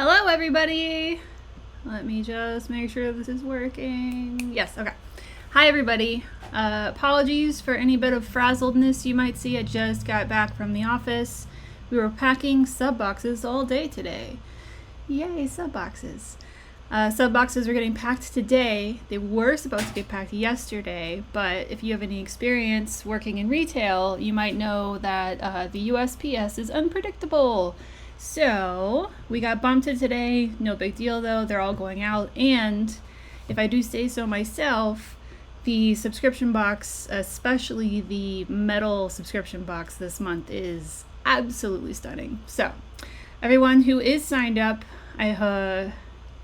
Hello, everybody. Let me just make sure this is working. Yes, okay. Hi, everybody. Apologies for any bit of frazzledness you might see. I just got back from the office. We were packing sub boxes all day today. Yay, sub boxes. Sub boxes are getting packed today. They were supposed to get packed yesterday, but if you have any experience working in retail, you might know that the USPS is unpredictable. So we got bumped to today. No big deal though. They're all going out. And if I do say so myself, the subscription box, especially the metal subscription box this month, is absolutely stunning. So everyone who is signed up, I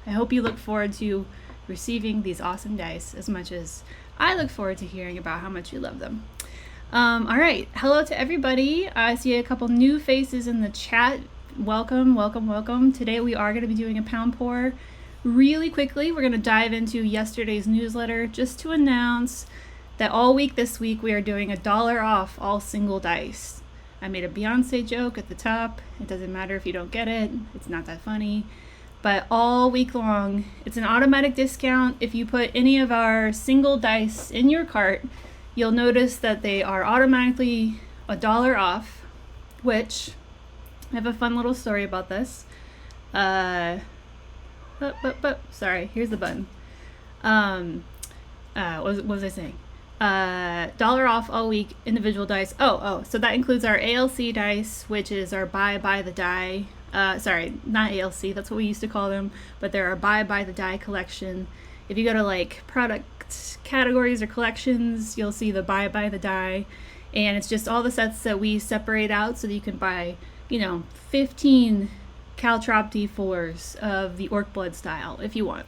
hope you look forward to receiving these awesome dice as much as I look forward to hearing about how much you love them. All right. Hello to everybody. I see a couple new faces in the chat. Welcome, welcome, welcome. Today we are going to be doing a pound pour. Really quickly, we're going to dive into yesterday's newsletter just to announce that all week this week we are doing $1 off all single dice. I made a Beyonce joke at the top. It doesn't matter if you don't get it. It's not that funny. But all week long, it's an automatic discount. If you put any of our single dice in your cart, you'll notice that they are automatically $1 off, which I have a fun little story about this. Sorry, here's the button. What was I saying? $1 off all week, individual dice. So that includes our ALC dice, which is our buy the die. Sorry, not ALC, that's what we used to call them, but they're our buy the die collection. If you go to like product categories or collections, you'll see the buy the die, and it's just all the sets that we separate out so that you can buy 15 Caltrop D4s of the Orc Blood style if you want.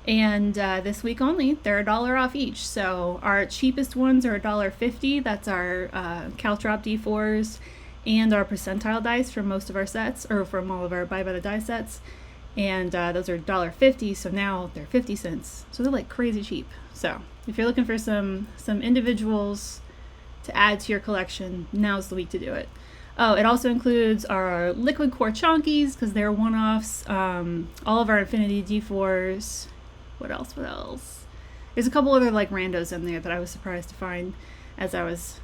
And this week only, they're $1 off each. So our cheapest ones are $1.50. That's our Caltrop D4s and our percentile dice from most of our sets, or from all of our buy the die sets. And those are $1.50, so now they're 50 cents. So they're like crazy cheap. So if you're looking for some individuals to add to your collection, now's the week to do it. Oh, it also includes our Liquid Core Chonkies, because they're one-offs. All of our Infinity D4s. What else? There's a couple other like randos in there that I was surprised to find as I was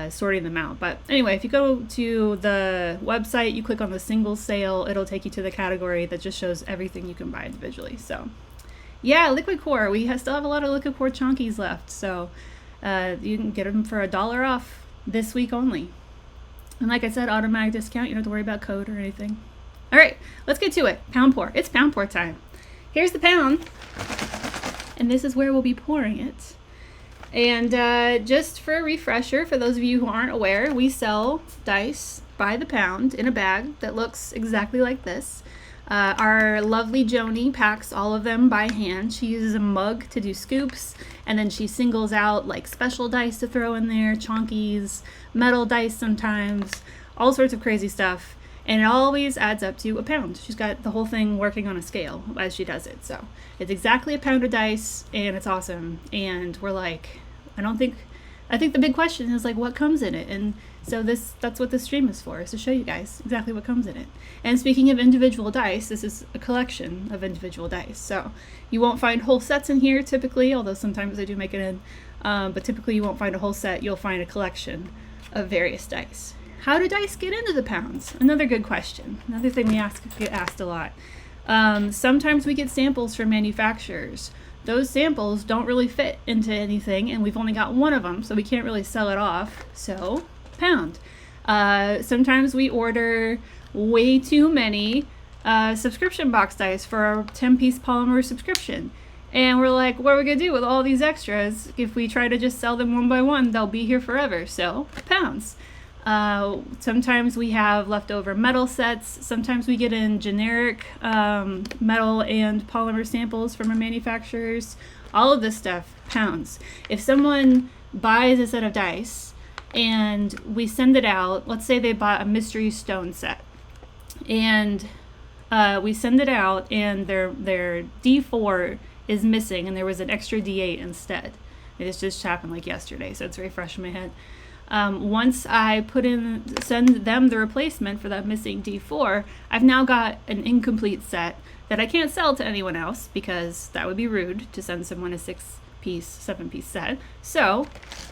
sorting them out. But anyway, if you go to the website, you click on the single sale, it'll take you to the category that just shows everything you can buy individually. So yeah, Liquid Core. We still have a lot of Liquid Core Chonkies left. So you can get them for $1 off this week only. And like I said, automatic discount. You don't have to worry about code or anything. All right, let's get to it. Pound pour. It's pound pour time. Here's the pound. And this is where we'll be pouring it. And just for a refresher, for those of you who aren't aware, we sell dice by the pound in a bag that looks exactly like this. Our lovely Joni packs all of them by hand. She uses a mug to do scoops, and then she singles out like special dice to throw in there, chonkies, metal dice sometimes, all sorts of crazy stuff, and it always adds up to a pound. She's got the whole thing working on a scale as she does it. So it's exactly a pound of dice, and it's awesome. And we're like, I think the big question is like, what comes in it? And so that's what this stream is for, is to show you guys exactly what comes in it. And speaking of individual dice, this is a collection of individual dice. So you won't find whole sets in here typically, although sometimes I do make it in. But typically you won't find a whole set. You'll find a collection of various dice. How do dice get into the pounds? Another good question. Another thing we get asked a lot. Sometimes we get samples from manufacturers. Those samples don't really fit into anything, and we've only got one of them, so we can't really sell it off. So, pound. Sometimes we order way too many subscription box dice for our 10-piece polymer subscription. And we're like, what are we going to do with all these extras? If we try to just sell them one by one, they'll be here forever. So, pounds. Sometimes we have leftover metal sets. Sometimes we get in generic metal and polymer samples from our manufacturers. All of this stuff, pounds. If someone buys a set of dice and we send it out, let's say they bought a mystery stone set, and we send it out and their D4 is missing and there was an extra D8 instead. It just happened like yesterday, so it's very fresh in my head. Once I send them the replacement for that missing D4, I've now got an incomplete set that I can't sell to anyone else because that would be rude to send someone a 6-piece, 7-piece set. So,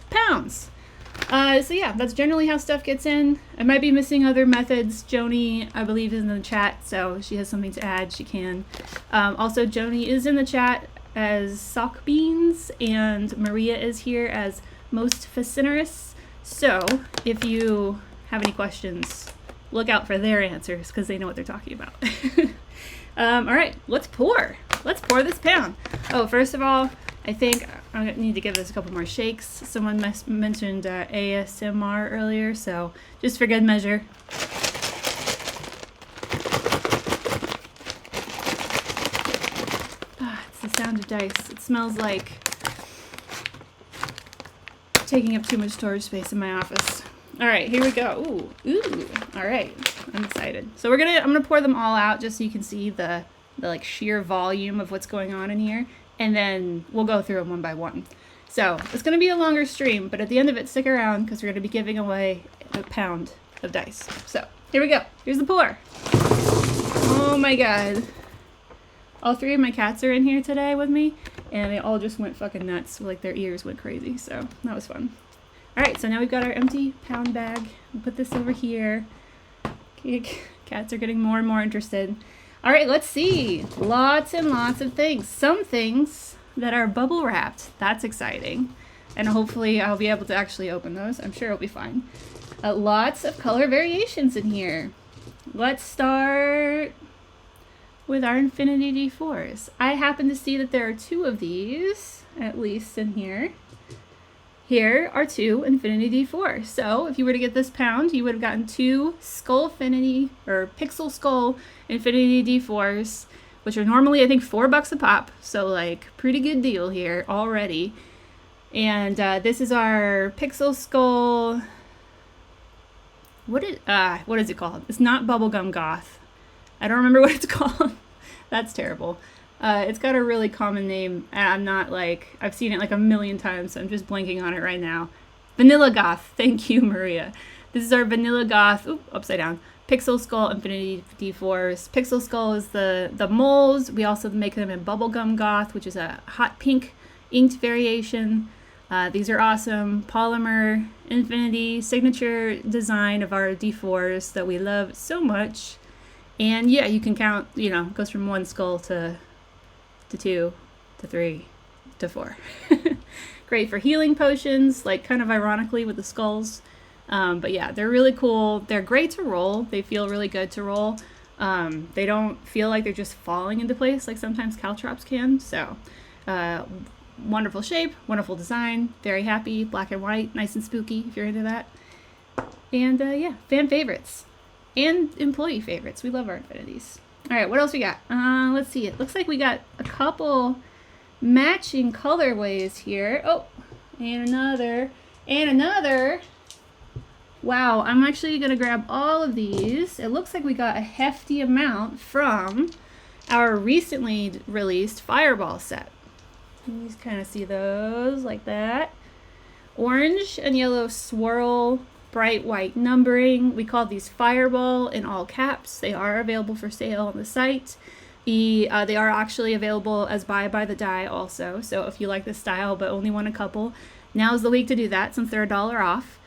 pounds. So yeah, that's generally how stuff gets in. I might be missing other methods. Joni, I believe, is in the chat, so she has something to add, she can. Also, Joni is in the chat as Sock Beans, and Maria is here as Most Fascinerous. So, if you have any questions, look out for their answers, because they know what they're talking about. Alright, let's pour. Let's pour this pound. Oh, first of all, I think I need to give this a couple more shakes. Someone mentioned ASMR earlier, so just for good measure. It's the sound of dice. It smells like taking up too much storage space in my office. All right, here we go. Ooh. All right, I'm excited. So I'm gonna pour them all out just so you can see the like sheer volume of what's going on in here. And then we'll go through them one by one. So it's going to be a longer stream, but at the end of it, stick around because we're going to be giving away a pound of dice. So here we go. Here's the pour. Oh my god. All 3 of my cats are in here today with me, and they all just went fucking nuts. Like their ears went crazy. So that was fun. All right, so now we've got our empty pound bag. We'll put this over here. Okay, cats are getting more and more interested. All right, let's see. Lots and lots of things. Some things that are bubble wrapped. That's exciting. And hopefully I'll be able to actually open those. I'm sure it'll be fine. Lots of color variations in here. Let's start with our Infinity D4s. I happen to see that there are 2 of these, at least in here. Here are 2 Infinity D4. So if you were to get this pound, you would have gotten 2 Skullfinity or Pixel Skull Infinity D4s, which are normally I think $4 a pop. So like pretty good deal here already. And this is our Pixel Skull. What is it called? It's not Bubblegum Goth. I don't remember what it's called. That's terrible. It's got a really common name, and I'm not like, I've seen it like a million times, so I'm just blanking on it right now. Vanilla Goth. Thank you, Maria. This is our Vanilla Goth, upside down, Pixel Skull Infinity D4s. Pixel Skull is the molds. We also make them in Bubblegum Goth, which is a hot pink inked variation. These are awesome. Polymer, Infinity, signature design of our D4s that we love so much. And yeah, you can count, it goes from 1 skull to 2 to 3 to 4. Great for healing potions, like kind of ironically with the skulls. But yeah, they're really cool. They're great to roll. They feel really good to roll. They don't feel like they're just falling into place like sometimes caltrops can. So wonderful shape, wonderful design, very happy, black and white, nice and spooky if you're into that. And yeah, fan favorites and employee favorites. We love our Infinities. All right, what else we got? Let's see. It looks like we got a couple matching colorways here. Oh, and another. Wow, I'm actually going to grab all of these. It looks like we got a hefty amount from our recently released Fireball set. You just kind of see those like that. Orange and yellow swirl, bright white numbering. We call these Fireball in all caps. They are available for sale on the site. They are actually available as buy the die also. So if you like this style but only want a couple, now's the week to do that since they're $1 off.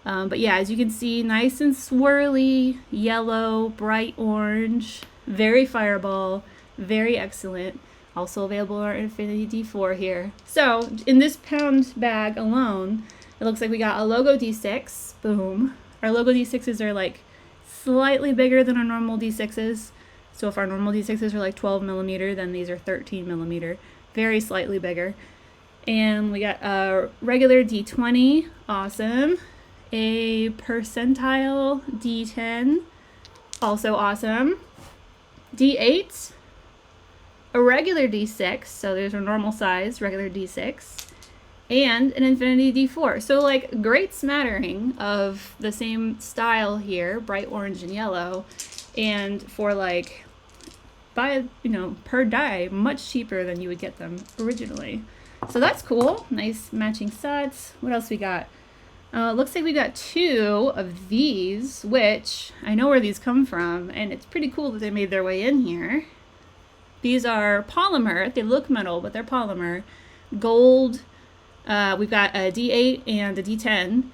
But yeah, as you can see, nice and swirly, yellow, bright orange, very Fireball, very excellent. Also available in our Infinity D4 here. So in this pound bag alone, it looks like we got a Logo D6. Boom. Our Logo D6s are like slightly bigger than our normal D6s. So if our normal D6s are like 12 millimeter, then these are 13 millimeter. Very slightly bigger. And we got a regular D20. Awesome. A percentile D10. Also awesome. D8. A regular D6. So there's a normal size regular D6. And an Infinity D4. So like great smattering of the same style here, bright orange and yellow, and for like per die, much cheaper than you would get them originally. So that's cool. Nice matching sets. What else we got? Looks like we got 2 of these, which I know where these come from, and it's pretty cool that they made their way in here. These are polymer. They look metal, but they're polymer. Gold. We've got a D8 and a D10.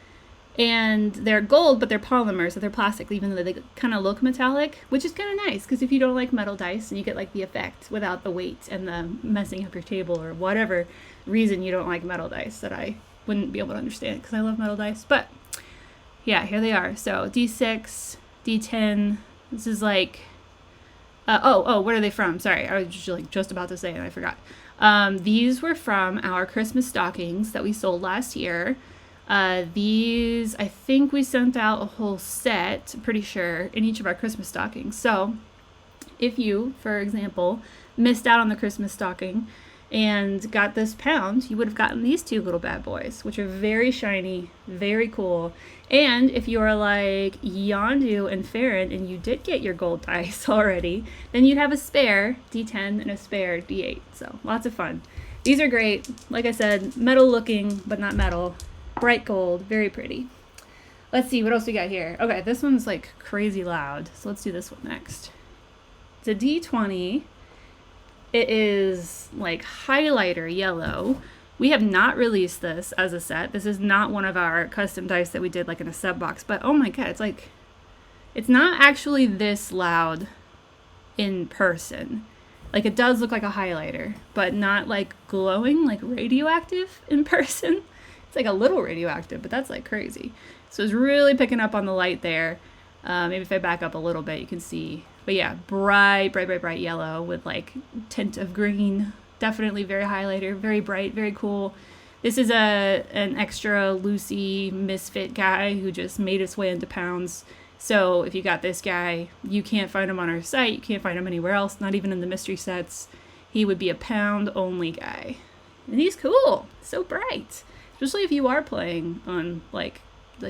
And they're gold, but they're polymer, so they're plastic, even though they kind of look metallic, which is kind of nice, because if you don't like metal dice, and you get like the effect without the weight and the messing up your table or whatever reason you don't like metal dice that I wouldn't be able to understand, because I love metal dice. But yeah, here they are. So D6, D10. This is like, where are they from? Sorry, I was just about to say it and I forgot. These were from our Christmas stockings that we sold last year. These, I think we sent out a whole set, pretty sure, in each of our Christmas stockings. So if you, for example, missed out on the Christmas stocking and got this pound, you would have gotten these 2 little bad boys, which are very shiny, very cool. And if you are like Yondu and Farron and you did get your gold dice already, then you'd have a spare D10 and a spare D8. So lots of fun. These are great. Like I said, metal looking, but not metal. Bright gold, very pretty. Let's see, what else we got here? Okay, this one's like crazy loud, so let's do this one next. It's a D20. It is like highlighter yellow. We have not released this as a set. This is not one of our custom dice that we did like in a sub box, but oh my god, it's not actually this loud in person. Like, it does look like a highlighter, but not like glowing, like radioactive in person. It's like a little radioactive, but that's like crazy. So it's really picking up on the light there. Maybe if I back up a little bit, you can see. But yeah, bright yellow with like tint of green. Definitely very highlighter, very bright, very cool. This is an extra Lucy misfit guy who just made his way into pounds. So if you got this guy, you can't find him on our site. You can't find him anywhere else, not even in the mystery sets. He would be a pound only guy. And he's cool, so bright. Especially if you are playing on like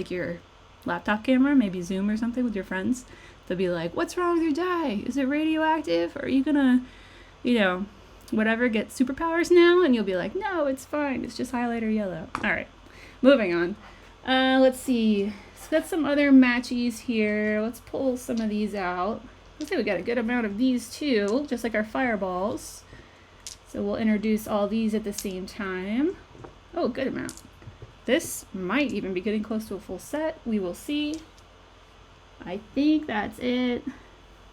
your laptop camera, maybe Zoom or something with your friends. They'll be like, what's wrong with your die? Is it radioactive? Are you gonna, whatever, get superpowers now? And you'll be like, no, it's fine. It's just highlighter yellow. All right, moving on. Let's see. So got some other matchies here. Let's pull some of these out. Looks like we got a good amount of these too, just like our fireballs. So we'll introduce all these at the same time. Oh, good amount. This might even be getting close to a full set. We will see. I think that's it.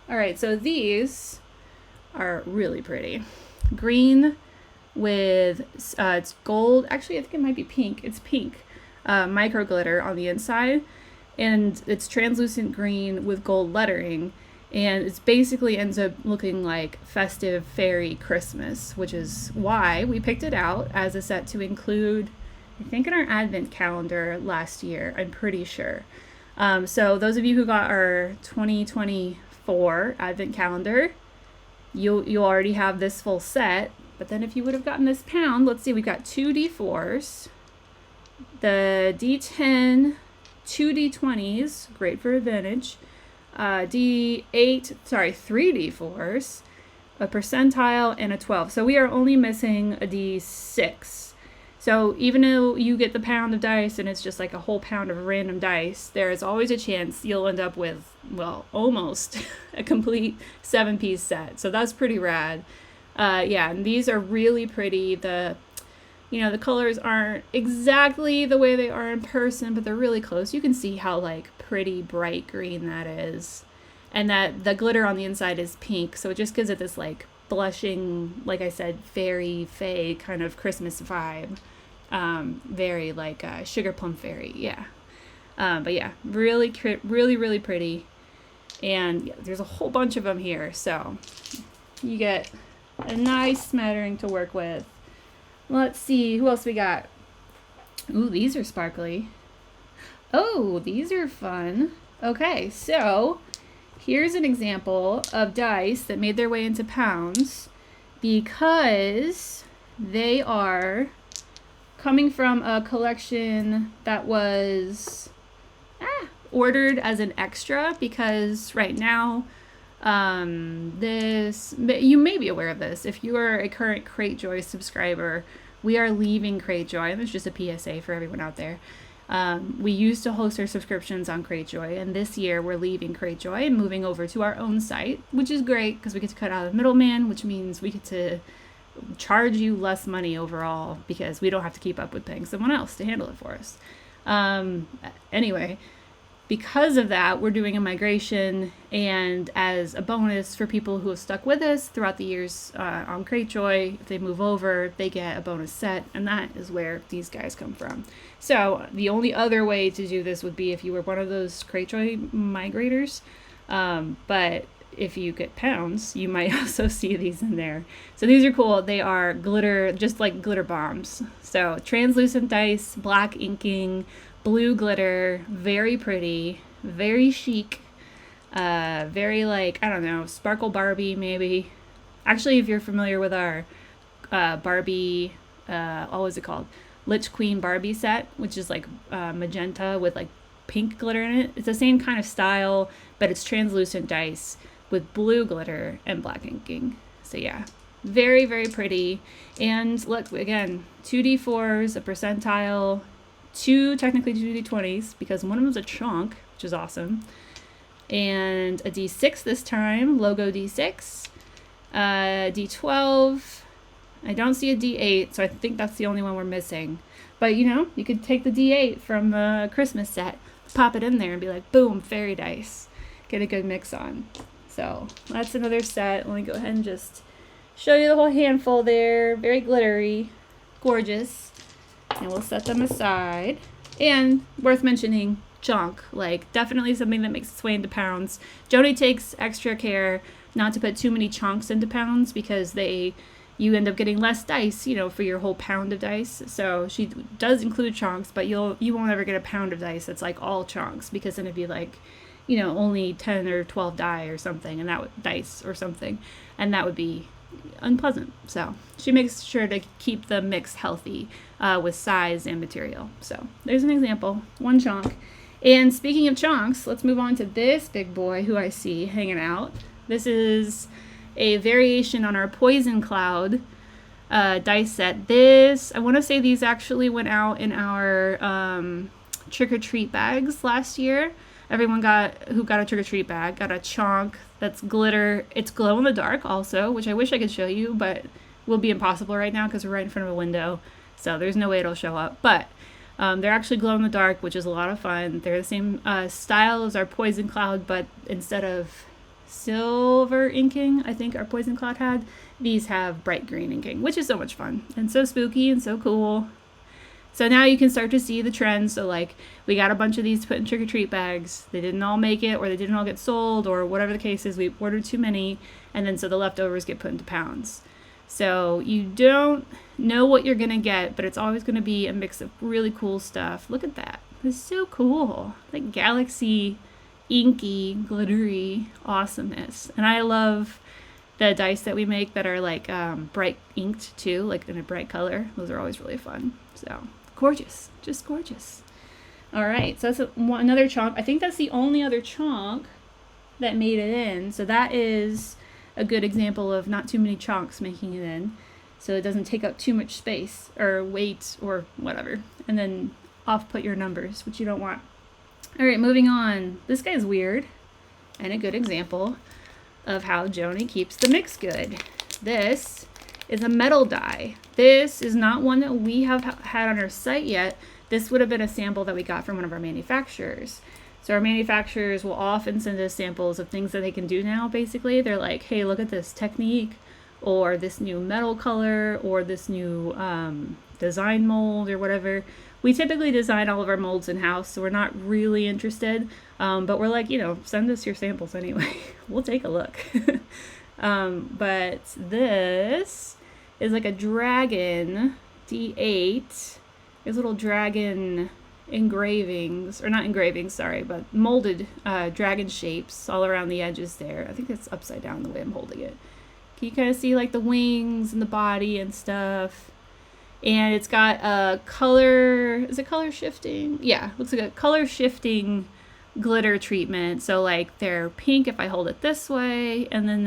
All right, so these are really pretty. Green with, it's gold. Actually, I think it might be pink. It's pink. Micro glitter on the inside. And it's translucent green with gold lettering. And it basically ends up looking like festive fairy Christmas, which is why we picked it out as a set to include, I think, in our advent calendar last year, I'm pretty sure. So those of you who got our 2024 advent calendar, you already have this full set. But then if you would have gotten this pound, let's see, we've got 2 D4s, the D10, 2 D20s, great for advantage. 3 D4s, a percentile, and a 12. So we are only missing a D6. So even though you get the pound of dice and it's just like a whole pound of random dice, there is always a chance you'll end up with, well, almost a complete 7-piece set. So that's pretty rad. Yeah, and these are really pretty. The colors aren't exactly the way they are in person, but they're really close. You can see how like pretty bright green that is. And that the glitter on the inside is pink, so it just gives it this like blushing, like I said, fairy fae kind of Christmas vibe. Very like sugar plum fairy, yeah. But yeah, really pretty. And yeah, there's a whole bunch of them here, so you get a nice smattering to work with. Let's see, who else we got? Ooh, these are sparkly. Oh, these are fun. Okay, so here's an example of dice that made their way into pounds because they are coming from a collection that was ordered as an extra because right now, you may be aware of this. If you are a current Cratejoy subscriber, we are leaving Cratejoy. And there's just a PSA for everyone out there. We used to host our subscriptions on Cratejoy, and this year we're leaving Cratejoy and moving over to our own site, which is great because we get to cut out the middleman, which means we get to charge you less money overall because we don't have to keep up with paying someone else to handle it for us. Anyway, because of that, we're doing a migration, and as a bonus for people who have stuck with us throughout the years on Cratejoy, if they move over, they get a bonus set, and that is where these guys come from. So the only other way to do this would be if you were one of those Cratejoy migrators, but if you get pounds, you might also see these in there. So these are cool. They are glitter, just like glitter bombs. So translucent dice, black inking, blue glitter, very pretty, very chic, very like, I don't know, Sparkle Barbie maybe. Actually, if you're familiar with our Barbie, what was it called? Lich Queen Barbie set, which is like magenta with like pink glitter in it. It's the same kind of style, but it's translucent dice with blue glitter and black inking. So yeah, very, very pretty. And look, again, 2d4s, a percentile, technically 2d20s, because one of them's a chunk, which is awesome. And a d6 this time, logo d6. D12. I don't see a d8, so I think that's the only one we're missing. But you know, you could take the d8 from the Christmas set, pop it in there, and be like, boom, fairy dice. Get a good mix on. So that's another set. Let me go ahead and just show you the whole handful there. Very glittery, gorgeous. And we'll set them aside. And worth mentioning, chunk, like definitely something that makes its way into pounds. Joni takes extra care not to put too many chunks into pounds because you end up getting less dice, you know, for your whole pound of dice. So she does include chunks, but you won't ever get a pound of dice that's like all chunks, because then it'd be like, you know, only 10 or 12 die or something, and that would dice or something, and that would be unpleasant. So she makes sure to keep the mix healthy with size and material. So there's an example, one chunk. And speaking of chunks, let's move on to this big boy who I see hanging out. This is a variation on our Poison Cloud dice set. This, I want to say these actually went out in our trick-or-treat bags last year. Everyone who got a trick-or-treat bag got a chunk that's glitter. It's glow in the dark also, which I wish I could show you, but will be impossible right now because we're right in front of a window. So there's no way it'll show up. But they're actually glow in the dark, which is a lot of fun. They're the same style as our Poison Cloud, but instead of silver inking, I think our Poison Cloud had, these have bright green inking, which is so much fun and so spooky and so cool. So now you can start to see the trends. So like, we got a bunch of these to put in trick-or-treat bags. They didn't all make it, or they didn't all get sold, or whatever the case is. We ordered too many, and then so the leftovers get put into pounds. So you don't know what you're going to get, but it's always going to be a mix of really cool stuff. Look at that. It's so cool. Like galaxy, inky, glittery awesomeness. And I love the dice that we make that are like bright inked too, like in a bright color. Those are always really fun. So gorgeous, just gorgeous. All right, so that's another chunk. I think that's the only other chunk that made it in. So that is a good example of not too many chunks making it in, so it doesn't take up too much space or weight or whatever. And then off-put your numbers, which you don't want. All right, moving on. This guy's weird and a good example of how Joni keeps the mix good. This is a metal die. This is not one that we have had on our site yet. This would have been a sample that we got from one of our manufacturers. So our manufacturers will often send us samples of things that they can do now, basically. They're like, hey, look at this technique, or this new metal color, or this new design mold, or whatever. We typically design all of our molds in-house, so we're not really interested. But we're like, you know, send us your samples anyway. We'll take a look. But this is like a dragon D8. There's little dragon engravings, or not engravings, sorry, but molded dragon shapes all around the edges there. I think it's upside down the way I'm holding it. Can you kind of see like the wings and the body and stuff? And it's got a color, is it color shifting? Yeah, looks like a color shifting glitter treatment. So like they're pink if I hold it this way, and then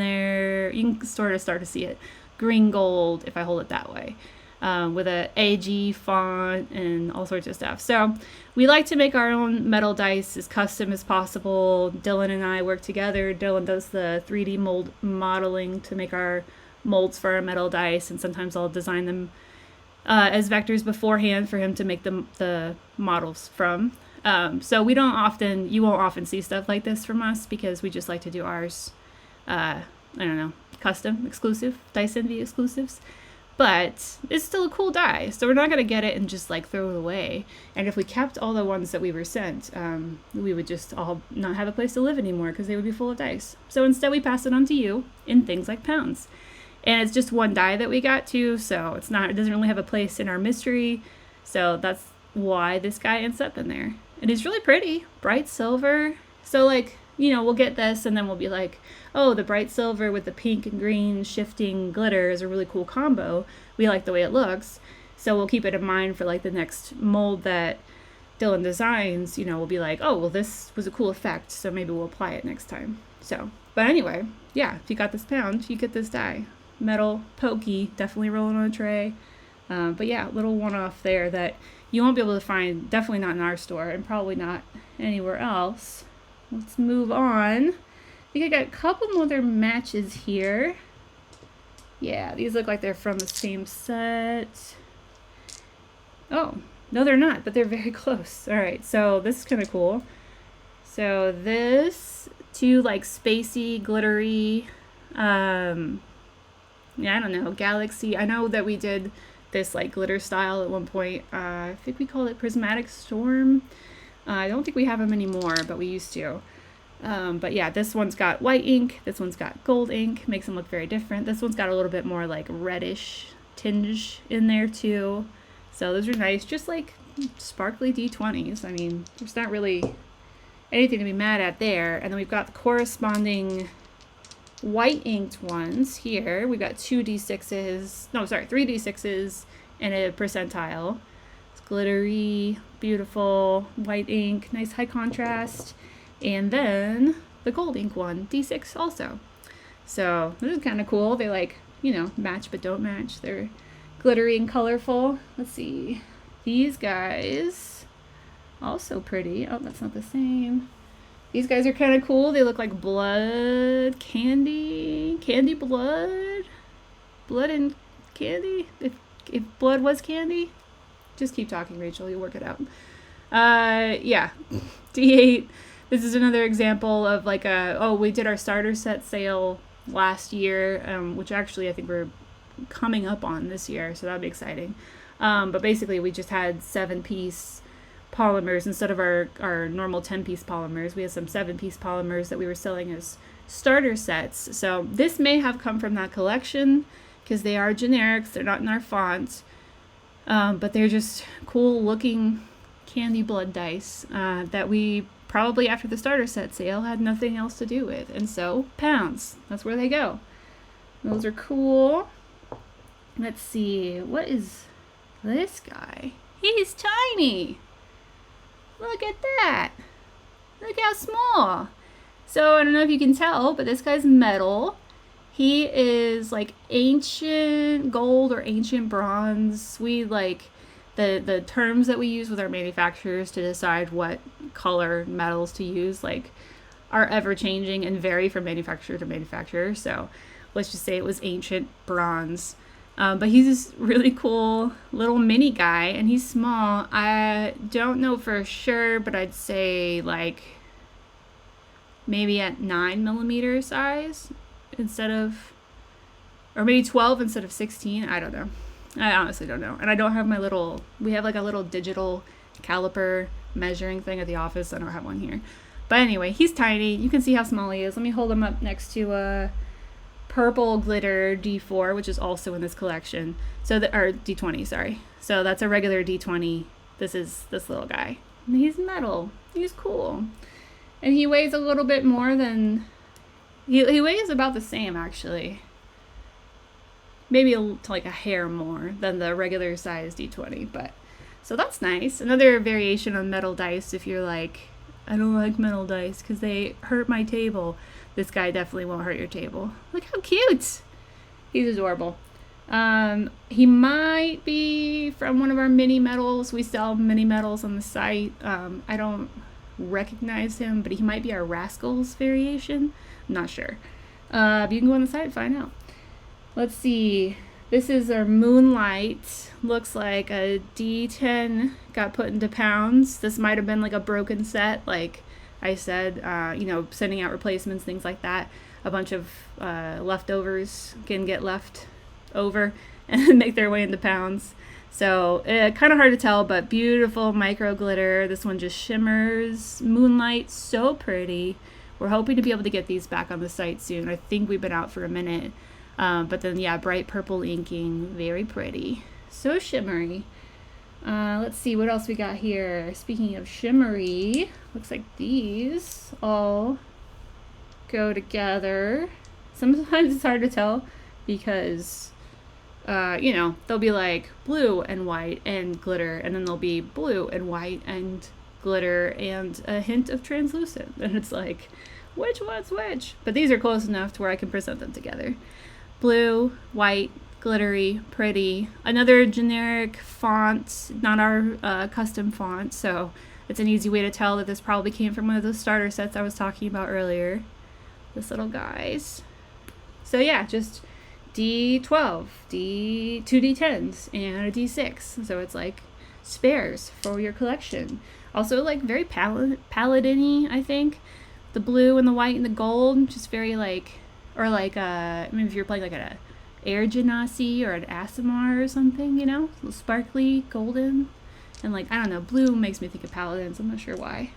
you can sort of start to see it green gold if I hold it that way. with a AG font and all sorts of stuff. So we like to make our own metal dice as custom as possible. Dylan and I work together. Dylan does the 3D mold modeling to make our molds for our metal dice, and sometimes I'll design them as vectors beforehand for him to make the models from. So you won't often see stuff like this from us because we just like to do ours, I don't know, custom, exclusive, Dice Envy exclusives. But it's still a cool die, so we're not going to get it and just like throw it away. And if we kept all the ones that we were sent, we would just all not have a place to live anymore because they would be full of dice. So instead we pass it on to you in things like pounds. And it's just one die that we got to, so it doesn't really have a place in our mystery. So that's why this guy ends up in there. And he's really pretty, bright silver. So like, we'll get this and then we'll be like, oh, the bright silver with the pink and green shifting glitter is a really cool combo. We like the way it looks. So we'll keep it in mind for like the next mold that Dylan designs. We'll be like, oh, well, this was a cool effect, so maybe we'll apply it next time. So, but anyway, yeah, if you got this pound, you get this die. Metal, pokey, definitely rolling on a tray. But yeah, little one-off there that you won't be able to find, definitely not in our store and probably not anywhere else. Let's move on. I think I got a couple more other matches here. Yeah, these look like they're from the same set. Oh, no they're not, but they're very close. All right, so this is kind of cool. So this, two like spacey, glittery, yeah, I don't know, galaxy. I know that we did this like glitter style at one point. I think we called it Prismatic Storm. I don't think we have them anymore, but we used to. But yeah, this one's got white ink. This one's got gold ink. Makes them look very different. This one's got a little bit more like reddish tinge in there too. So those are nice. Just like sparkly D20s. I mean, there's not really anything to be mad at there. And then we've got the corresponding white inked ones here. We've got 3 D6s and a percentile. It's glittery, beautiful, white ink, nice high contrast. And then the gold ink one, D6 also. So this is kind of cool. They like, match but don't match. They're glittery and colorful. Let's see. These guys, also pretty. Oh, that's not the same. These guys are kind of cool. They look like blood, candy blood, blood and candy. If blood was candy, just keep talking, Rachel. You'll work it out. Yeah, D8. This is another example of like we did our starter set sale last year, which actually I think we're coming up on this year, so that'd be exciting. But basically we just had 7-piece polymers instead of our normal 10-piece polymers. We had some 7-piece polymers that we were selling as starter sets. So this may have come from that collection because they are generics. They're not in our font, but they're just cool looking candy blood dice that we probably after the starter set sale had nothing else to do with. And so pounds, that's where they go. Those are cool. Let's see, what is this guy? He's tiny. Look at that. Look how small. So I don't know if you can tell, but this guy's metal. He is like ancient gold or ancient bronze. We like the terms that we use with our manufacturers to decide what color metals to use like are ever changing and vary from manufacturer to manufacturer. So let's just say it was ancient bronze. But he's this really cool little mini guy, and he's small. I don't know for sure, but I'd say like maybe at 9mm size instead of, or maybe 12 instead of 16. I don't know. I honestly don't know. And I don't have we have like a little digital caliper measuring thing at the office. I don't have one here. But anyway, he's tiny. You can see how small he is. Let me hold him up next to purple glitter D4, which is also in this collection. So or D20, sorry. So that's a regular D20. This is this little guy. And he's metal. He's cool. And he weighs a little bit more than, he weighs about the same actually. Maybe like a hair more than the regular size D20, but so that's nice. Another variation on metal dice if you're like, I don't like metal dice because they hurt my table. This guy definitely won't hurt your table. Look how cute. He's adorable. He might be from one of our mini metals. We sell mini metals on the site. I don't recognize him, but he might be our Rascals variation. I'm not sure. But you can go on the site and find out. Let's see. This is our Moonlight. Looks like a D10 got put into pounds. This might have been like a broken set, like I said, sending out replacements, things like that. A bunch of leftovers can get left over and make their way into pounds. So kind of hard to tell, but beautiful micro glitter. This one just shimmers. Moonlight, so pretty. We're hoping to be able to get these back on the site soon. I think we've been out for a minute. But then, yeah, bright purple inking. Very pretty. So shimmery. Let's see what else we got here. Speaking of shimmery, looks like these all go together. Sometimes it's hard to tell because, they'll be like blue and white and glitter, and then there'll be blue and white and glitter and a hint of translucent. And it's like, which one's which? But these are close enough to where I can present them together. Blue, white, glittery, pretty. Another generic font, not our custom font, so it's an easy way to tell that this probably came from one of those starter sets I was talking about earlier. This little guys. So yeah, just D12, two D10s, and a D6. So it's like spares for your collection. Also like very paladin-y, I think. The blue and the white and the gold, just very like, or like if you're playing like an Air Genasi or an Aasimar or something, a little sparkly, golden, and like, I don't know, blue makes me think of paladins. I'm not sure why.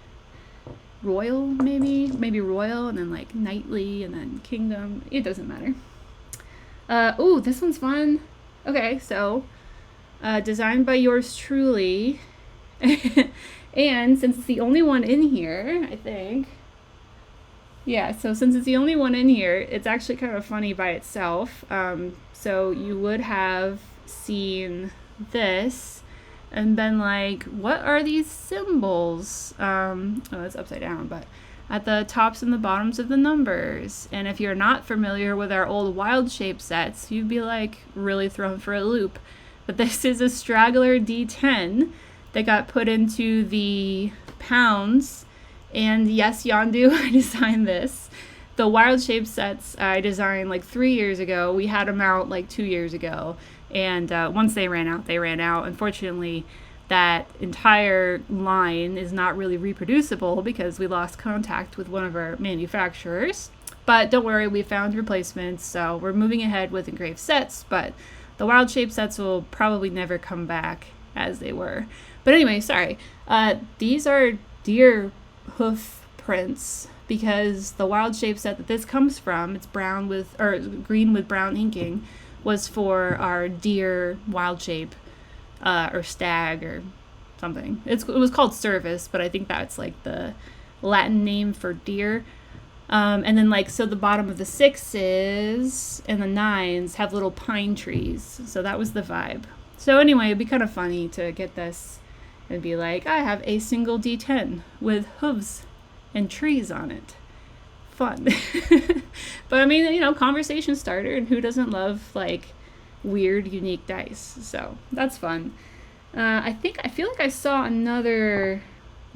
Royal, maybe royal, and then like knightly, and then kingdom. It doesn't matter. Ooh, this one's fun. Okay, so designed by yours truly, and since it's the only one in here, I think. Yeah, so since it's the only one in here, it's actually kind of funny by itself. So you would have seen this and been like, what are these symbols? It's upside down, but at the tops and the bottoms of the numbers. And if you're not familiar with our old Wild Shape sets, you'd be like really thrown for a loop. But this is a straggler D10 that got put into the pounds. And yes, Yondu, I designed this. The Wild Shape sets I designed like 3 years ago. We had them out like 2 years ago. And once they ran out, they ran out. Unfortunately, that entire line is not really reproducible because we lost contact with one of our manufacturers. But don't worry, we found replacements. So we're moving ahead with engraved sets. But the Wild Shape sets will probably never come back as they were. But anyway, sorry. These are deer hoof prints because the Wild Shape set that this comes from, it's green with brown inking, was for our deer Wild Shape or stag or something. It was called Service, but I think that's like the Latin name for deer. And then so the bottom of the 6s and the 9s have little pine trees. So that was the vibe. So anyway, it'd be kind of funny to get this and be like, I have a single D10 with hooves and trees on it. Fun. But I mean, conversation starter, and who doesn't love like weird, unique dice? So that's fun. I feel like I saw another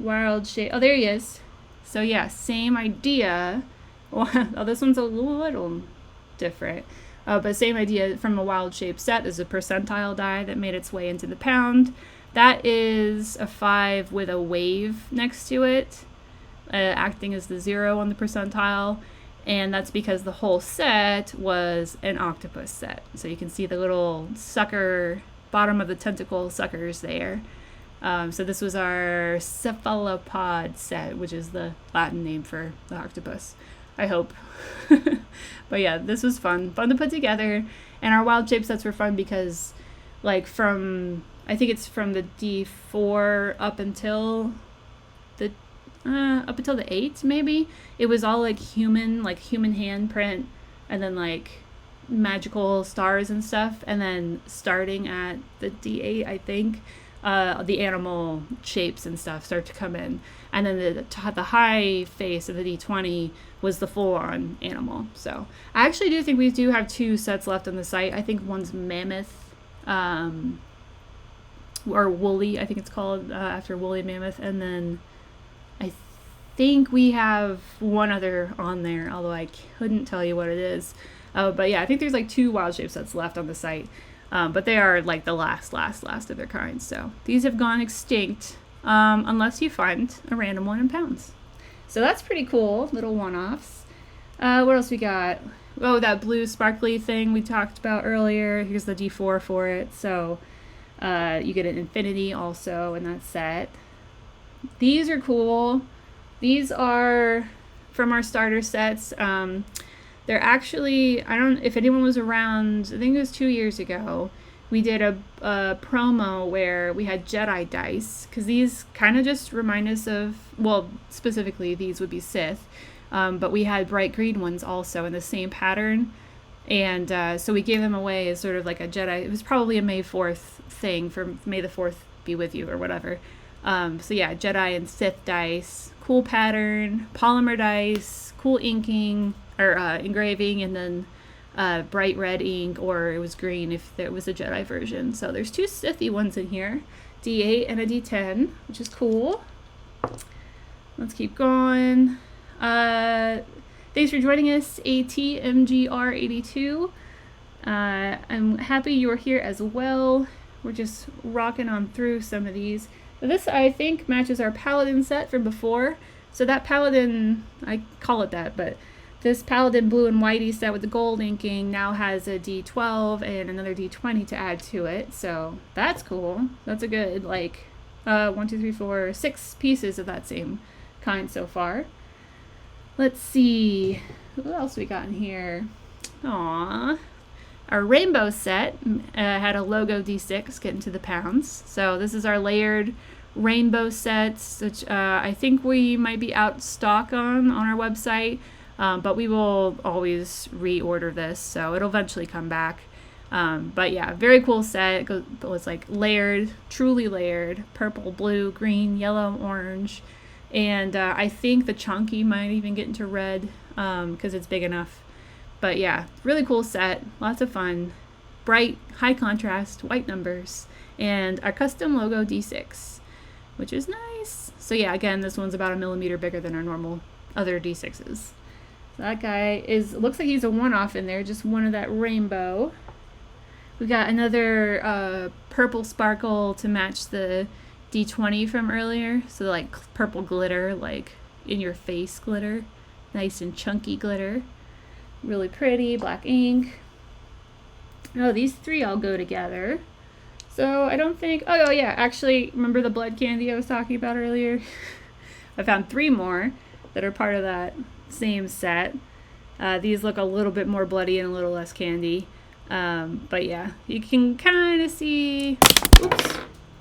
Wild Shape. Oh, there he is. So yeah, same idea. Oh, this one's a little different. But same idea from a Wild Shape set. There's a percentile die that made its way into the pound. That is a 5 with a wave next to it, acting as the 0 on the percentile. And that's because the whole set was an octopus set. So you can see the little sucker, bottom of the tentacle suckers there. So this was our cephalopod set, which is the Latin name for the octopus, I hope. But yeah, this was fun to put together. And our Wild Shape sets were fun because I think it's from the D4 up until the 8, maybe. It was all like human handprint, and then like magical stars and stuff. And then starting at the D8, I think, the animal shapes and stuff start to come in. And then the high face of the D20 was the full-on animal. So I actually do think we do have 2 sets left on the site. I think one's mammoth, or woolly, I think it's called, after woolly mammoth. And then I think we have one other on there, although I couldn't tell you what it is. But yeah, I think there's like 2 wild shape sets left on the site. But they are like the last of their kind. So these have gone extinct unless you find a random one in pounds. So that's pretty cool, little one-offs. What else we got? Oh, that blue sparkly thing we talked about earlier. Here's the D4 for it. So you get an infinity also in that set. These are cool. These are from our starter sets. They're actually, I don't, if anyone was around, I think it was 2 years ago, we did a promo where we had Jedi dice, because these kind of just remind us of, well, specifically these would be Sith, but we had bright green ones also in the same pattern, and so we gave them away as sort of like a Jedi, it was probably a May 4th thing, for May the 4th be with you or whatever. So yeah, Jedi and Sith dice, cool pattern, polymer dice, cool inking, or engraving, and then bright red ink, or it was green if there was a Jedi version. So there's 2 Sithy ones in here, D8 and a D10, which is cool. Let's keep going. Thanks for joining us, ATMGR82. I'm happy you're here as well. We're just rocking on through some of these. This, I think, matches our Paladin set from before. So that Paladin, I call it that, but this Paladin blue and whitey set with the gold inking now has a D12 and another D20 to add to it. So that's cool. That's a good, like, 1, 2, 3, 4, 6 pieces of that same kind so far. Let's see. What else we got in here? Aww. Our rainbow set had a logo D6 getting to the pounds. So this is our layered rainbow sets, which I think we might be out of stock on our website. But we will always reorder this, so it'll eventually come back. But yeah, very cool set. It was like layered, truly layered, purple, blue, green, yellow, orange. And I think the chunky might even get into red because it's big enough. But yeah, really cool set, lots of fun. Bright, high contrast, white numbers, and our custom logo D6, which is nice. So yeah, again, this one's about 1 millimeter bigger than our normal other D6s. That guy looks like he's a one-off in there, just one of that rainbow. We got another purple sparkle to match the D20 from earlier. So like purple glitter, like in your face glitter. Nice and chunky glitter. Really pretty, black ink. Oh, these 3 all go together. So I don't think, oh yeah, actually, remember the blood candy I was talking about earlier? I found 3 more that are part of that same set. These look a little bit more bloody and a little less candy. But yeah, you can kind of see, oops,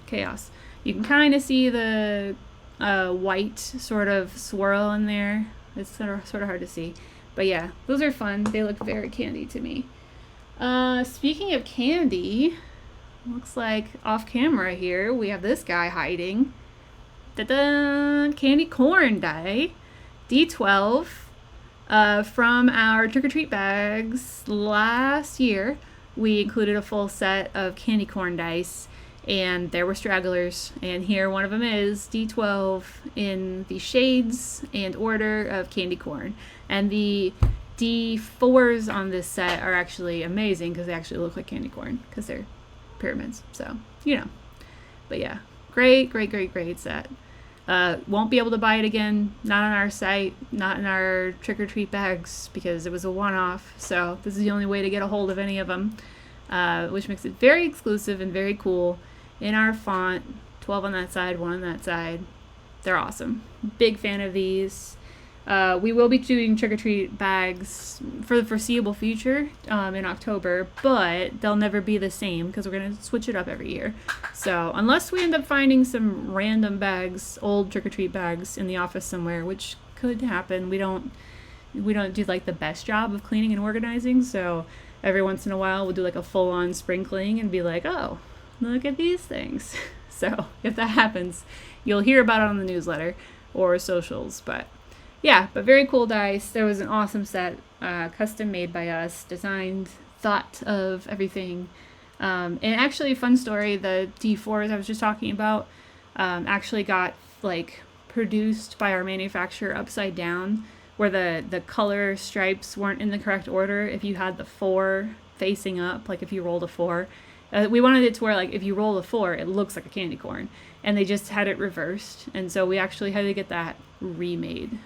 chaos. You can kind of see the white sort of swirl in there. It's sort of hard to see. But yeah, those are fun. They look very candy to me. Speaking of candy, looks like off camera here, we have this guy hiding. Ta-da! Candy corn die. D12 from our trick-or-treat bags last year. We included a full set of candy corn dice, and there were stragglers, and here one of them is D12 in the shades and order of candy corn. And the D4s on this set are actually amazing because they actually look like candy corn because they're pyramids, so you know. But yeah, great set. Won't be able to buy it again, not on our site, not in our trick-or-treat bags, because it was a one-off, so this is the only way to get a hold of any of them, which makes it very exclusive and very cool. In our font, 12 on that side, 1 on that side. They're awesome. Big fan of these. We will be doing trick-or-treat bags for the foreseeable future in October, but they'll never be the same because we're going to switch it up every year. So unless we end up finding some random bags, old trick-or-treat bags in the office somewhere, which could happen, we don't do like the best job of cleaning and organizing, so every once in a while we'll do like a full-on spring cleaning and be like, oh, look at these things. So if that happens, you'll hear about it on the newsletter or socials. But yeah, but very cool dice. There was an awesome set, custom made by us, designed, thought of everything. And actually, fun story, the D4s I was just talking about actually got like produced by our manufacturer upside down, where the color stripes weren't in the correct order. If you had the 4 facing up, like if you rolled a 4, we wanted it to where like if you roll a 4, it looks like a candy corn, and they just had it reversed, and so we actually had to get that remade,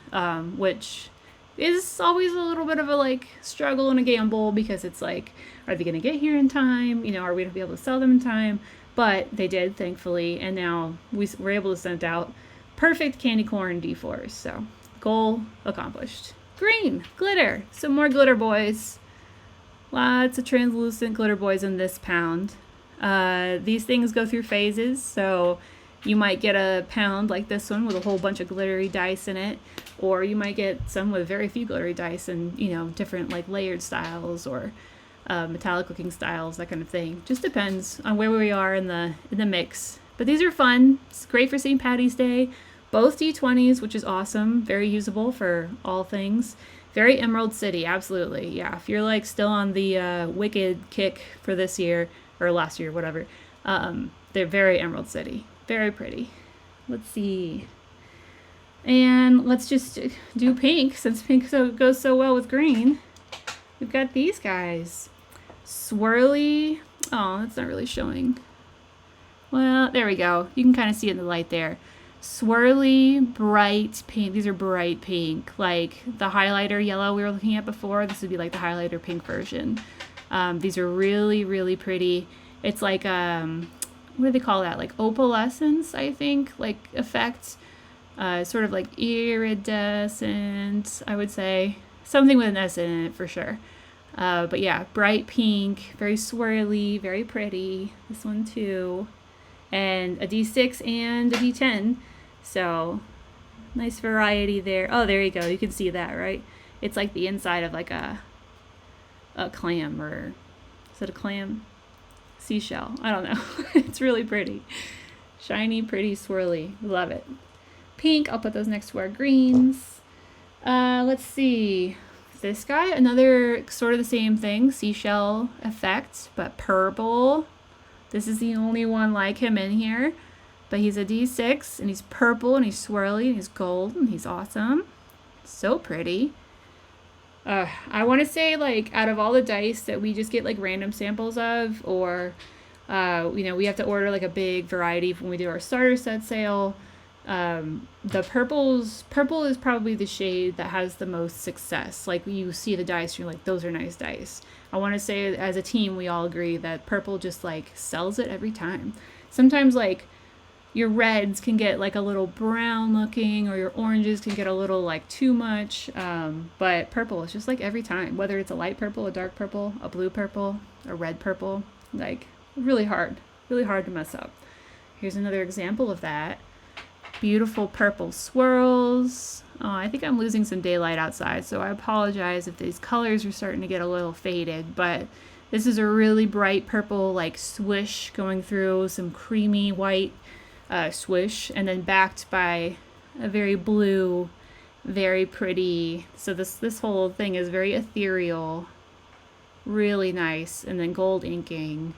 which is always a little bit of a like struggle and a gamble, because it's like, are they going to get here in time? Are we going to be able to sell them in time? But they did, thankfully, and now we're able to send out perfect candy corn D4s. So goal accomplished. Green glitter, some more glitter boys. Lots of translucent glitter boys in this pound. These things go through phases, so you might get a pound like this one with a whole bunch of glittery dice in it, or you might get some with very few glittery dice and different like layered styles or metallic looking styles, that kind of thing. Just depends on where we are in the mix. But these are fun. It's great for St. Patty's Day. Both D20s, which is awesome. Very usable for all things. Very Emerald City, absolutely. Yeah, if you're like still on the Wicked kick for this year or last year, whatever, they're very Emerald City. Very pretty. Let's see. And let's just do pink, since pink goes so well with green. We've got these guys. Swirly. Oh, that's not really showing. Well, there we go. You can kind of see it in the light there. Swirly, bright pink. These are bright pink. Like the highlighter yellow we were looking at before, this would be like the highlighter pink version. These are really, really pretty. It's like, what do they call that? Like opalescence, I think, like effect. Sort of like iridescent, I would say. Something with an S in it for sure. But yeah, bright pink, very swirly, very pretty. This one too. And a D6 and a D10. So nice variety there. Oh, there you go. You can see that, right? It's like the inside of like a clam, or is it a clam? Seashell. I don't know. It's really pretty. Shiny, pretty, swirly. Love it. Pink. I'll put those next to our greens. Let's see. This guy, another sort of the same thing, seashell effect, but purple. This is the only one like him in here, but he's a D6 and he's purple and he's swirly and he's gold and he's awesome. So pretty. I want to say, like, out of all the dice that we just get like random samples of, or we have to order like a big variety when we do our starter set sale. The purple is probably the shade that has the most success. Like, you see the dice, you're like, those are nice dice. I want to say as a team, we all agree that purple just like sells it every time. Sometimes like your reds can get like a little brown looking, or your oranges can get a little like too much. But purple is just like every time, whether it's a light purple, a dark purple, a blue purple, a red purple, like really hard to mess up. Here's another example of that. Beautiful purple swirls. Oh, I think I'm losing some daylight outside, so I apologize if these colors are starting to get a little faded, but this is a really bright purple, like swish going through some creamy white swish, and then backed by a very blue, very pretty. So this whole thing is very ethereal, really nice, and then gold inking.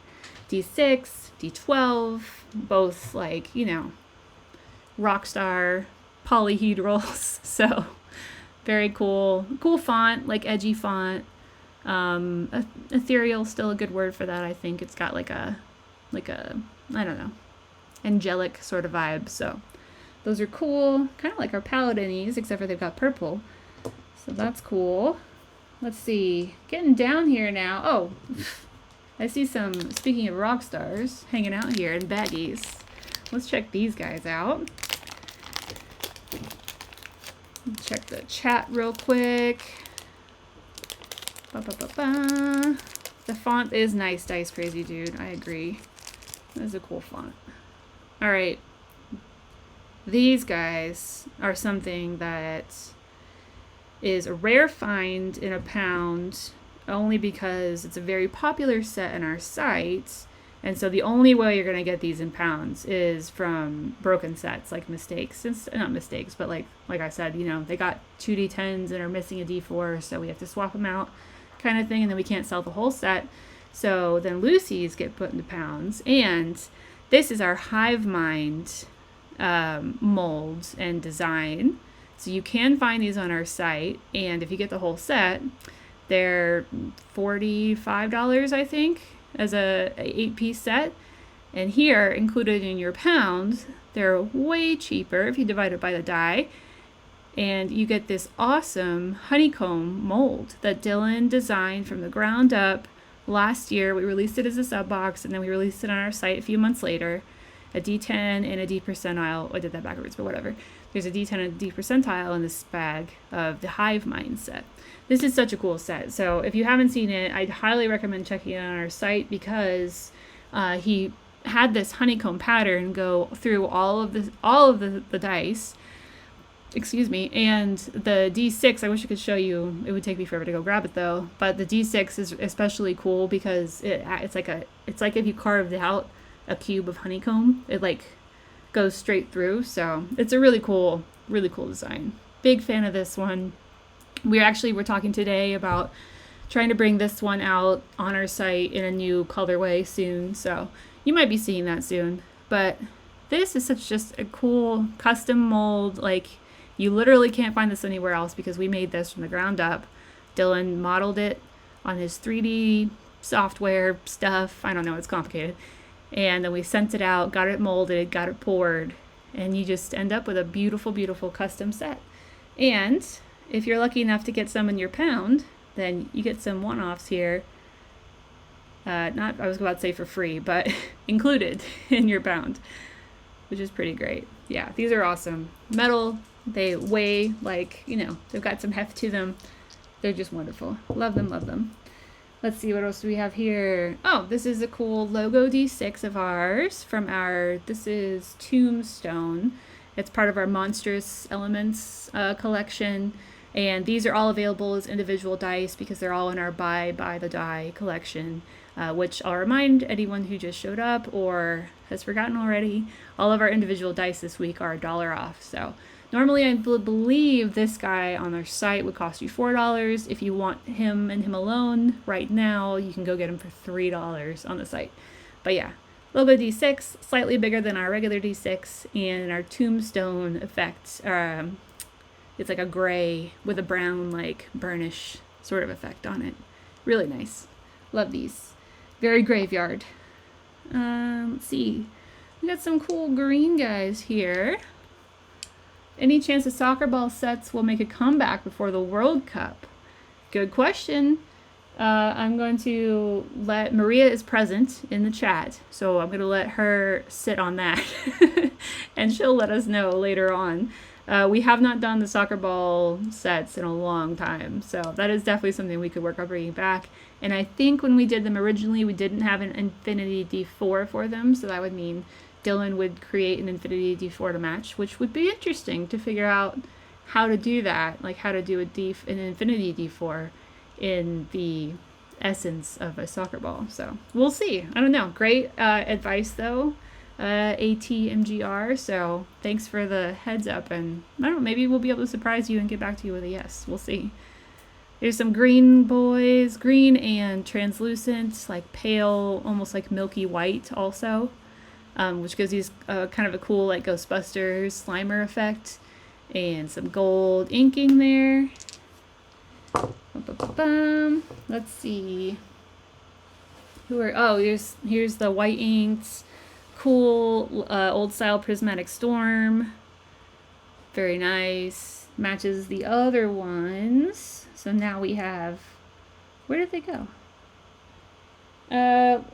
D6, D12, both like, Rockstar polyhedrals. So very cool font, like edgy font. Ethereal, still a good word for that. I think it's got like a I don't know, angelic sort of vibe. So those are cool, kind of like our Paladinis, except for they've got purple. So that's cool. Let's see, getting down here now. Oh, I see some, speaking of rock stars, hanging out here in baggies. Let's check these guys out. Check the chat real quick. The font is nice, Dice Crazy Dude. I agree. That is a cool font. All right. These guys are something that is a rare find in a pound, only because it's a very popular set in our site, And so the only way you're going to get these in pounds is from broken sets, like mistakes. Not mistakes, but like I said, you know, they got 2d10s and are missing a d4, so we have to swap them out kind of thing, and then we can't sell the whole set. So then Lucy's get put into pounds. And this is our Hive Mind mold and design. So you can find these on our site, and if you get the whole set, they're $45, I think, as a 8-piece set. And here, included in your pound, they're way cheaper if you divide it by the die. And you get this awesome honeycomb mold that Dylan designed from the ground up last year. We released it as a sub box, and then we released it on our site a few months later. A D10 and a D percentile. I did that backwards, but whatever. There's a D10 and a D percentile in this bag of the Hive Mind set. This is such a cool set. So if you haven't seen it, I'd highly recommend checking it on our site, because he had this honeycomb pattern go through all of the dice. Excuse me. And the D6, I wish I could show you. It would take me forever to go grab it though. But the D6 is especially cool because it's like if you carved out a cube of honeycomb. It like goes straight through. So it's a really cool design. Big fan of this one. We're talking today about trying to bring this one out on our site in a new colorway soon. So you might be seeing that soon. But this is just a cool custom mold. Like, you literally can't find this anywhere else because we made this from the ground up. Dylan modeled it on his 3D software stuff. I don't know, it's complicated. And then we sent it out, got it molded, got it poured, and you just end up with a beautiful, beautiful custom set. And if you're lucky enough to get some in your pound, then you get some one-offs here. I was about to say for free, but included in your pound, which is pretty great. Yeah, these are awesome. Metal, they weigh like, you know, they've got some heft to them. They're just wonderful. Love them, love them. Let's see, what else do we have here? Oh, this is a cool logo D6 of ours this is Tombstone. It's part of our Monstrous Elements collection. And these are all available as individual dice because they're all in our Buy the Die collection, which I'll remind anyone who just showed up or has forgotten already, all of our individual dice this week are $1 off. So normally I believe this guy on our site would cost you $4. If you want him and him alone right now, you can go get him for $3 on the site. But yeah, logo D6, slightly bigger than our regular D6, and our Tombstone effect, it's like a gray with a brown, like burnish sort of effect on it. Really nice. Love these. Very graveyard. Let's see. We got some cool green guys here. Any chance the soccer ball sets will make a comeback before the World Cup? Good question. I'm going to let Maria is present in the chat, so I'm going to let her sit on that, and she'll let us know later on. We have not done the soccer ball sets in a long time, so that is definitely something we could work on bringing back. And I think when we did them originally, we didn't have an Infinity D4 for them, so that would mean Dylan would create an Infinity D4 to match, which would be interesting to figure out how to do that, like how to do an Infinity D4 in the essence of a soccer ball. So we'll see. I don't know. Great advice though. ATMGR, so thanks for the heads up, and I don't know, maybe we'll be able to surprise you and get back to you with a yes. We'll see. There's some green boys, green and translucent, like pale, almost like milky white also, which gives these kind of a cool like Ghostbusters Slimer effect, and some gold inking there. Let's see. Here's the white inks. Cool old style Prismatic Storm. Very nice. Matches the other ones. So now we have, where did they go? I'm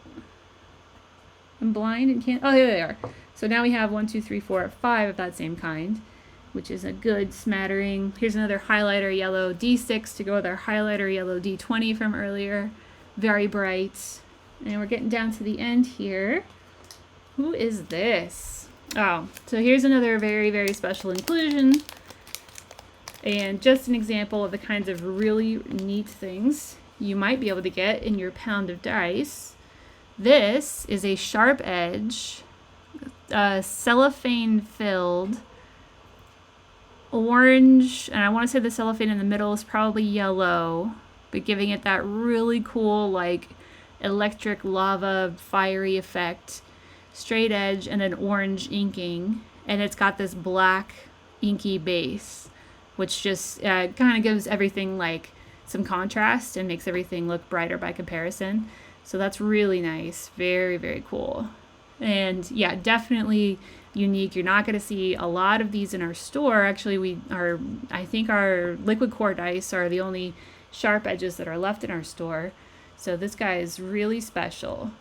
blind and can't, oh, there they are. So now we have 1, 2, 3, 4, 5 of that same kind, which is a good smattering. Here's another highlighter yellow D6 to go with our highlighter yellow D20 from earlier. Very bright. And we're getting down to the end here. Who is this? Oh, so here's another very, very special inclusion. And just an example of the kinds of really neat things you might be able to get in your pound of dice. This is a Sharp Edge, cellophane filled orange, and I want to say the cellophane in the middle is probably yellow, but giving it that really cool like electric lava fiery effect. Straight edge and then orange inking, and it's got this black inky base, which just kind of gives everything like some contrast and makes everything look brighter by comparison. So that's really nice. Very, very cool. And yeah, definitely unique. You're not going to see a lot of these in our store. Actually, I think our liquid core dice are the only Sharp Edges that are left in our store. So this guy is really special.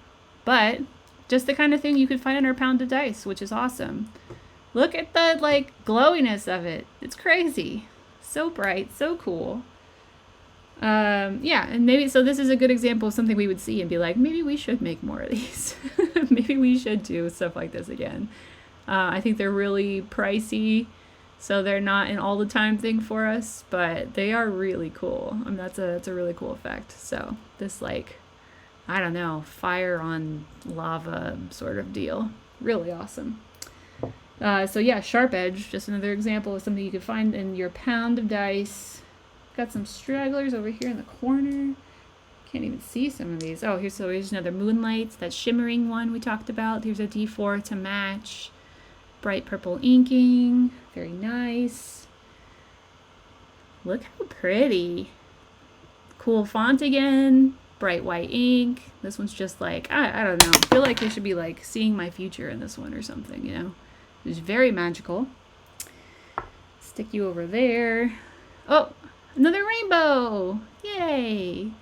But just the kind of thing you could find in our pound of dice, which is awesome. Look at the like glowiness of it. It's crazy. So bright, so cool. Yeah, and maybe so this is a good example of something we would see and be like, maybe we should make more of these. Maybe we should do stuff like this again. I think they're really pricey, so they're not an all the time thing for us, but they are really cool. I mean, that's a really cool effect. So this like, I don't know, fire on lava sort of deal. Really awesome. So yeah, Sharp Edge, just another example of something you could find in your pound of dice. Got some stragglers over here in the corner. Can't even see some of these. Oh, here's another Moonlight, that shimmering one we talked about. Here's a D4 to match. Bright purple inking. Very nice. Look how pretty. Cool font again. Bright white ink. This one's just like, I don't know. I feel like I should be like seeing my future in this one or something, you know? It's very magical. Stick you over there. Oh, another rainbow. Yay.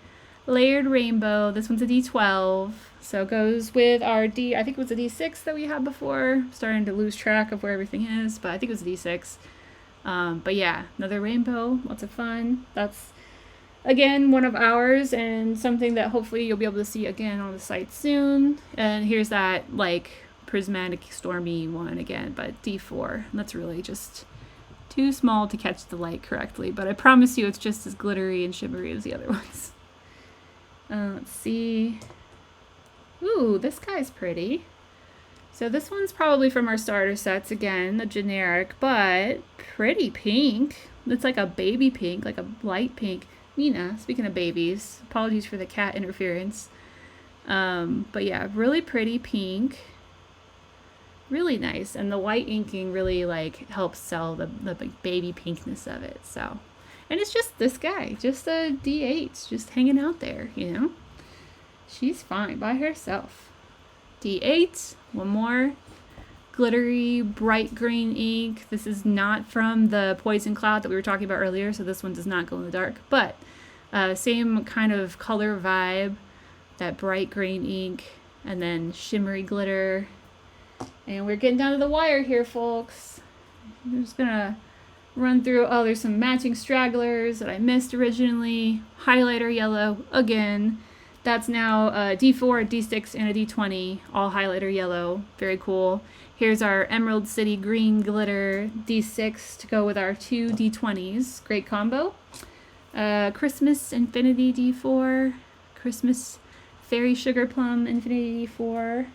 Layered rainbow. This one's a D12. So it goes with our I think it was a D6 that we had before. I'm starting to lose track of where everything is, but I think it was a D6. But yeah, another rainbow. Lots of fun. That's, again, one of ours and something that hopefully you'll be able to see again on the site soon. And here's that, like, prismatic stormy one again, but D4. And that's really just too small to catch the light correctly, but I promise you it's just as glittery and shimmery as the other ones. Let's see. Ooh, this guy's pretty. So this one's probably from our starter sets again, the generic, but pretty pink. It's like a baby pink, like a light pink. Nina, speaking of babies, apologies for the cat interference. But yeah, really pretty pink. Really nice, and the white inking really like helps sell the baby pinkness of it. So, and it's just this guy, just a D8, just hanging out there, you know. She's fine by herself. D8, one more glittery bright green ink. This is not from the Poison Cloud that we were talking about earlier, so this one does not glow in the dark, but same kind of color vibe, that bright green ink, and then shimmery glitter. And we're getting down to the wire here, folks. I'm just gonna run through. Oh, there's some matching stragglers that I missed originally. Highlighter yellow again. That's now a D4, a D6, and a D20, all highlighter yellow. Very cool. Here's our Emerald City green glitter D6 to go with our two D20s. Great combo. Christmas Infinity D4. Christmas Fairy Sugar Plum Infinity D4.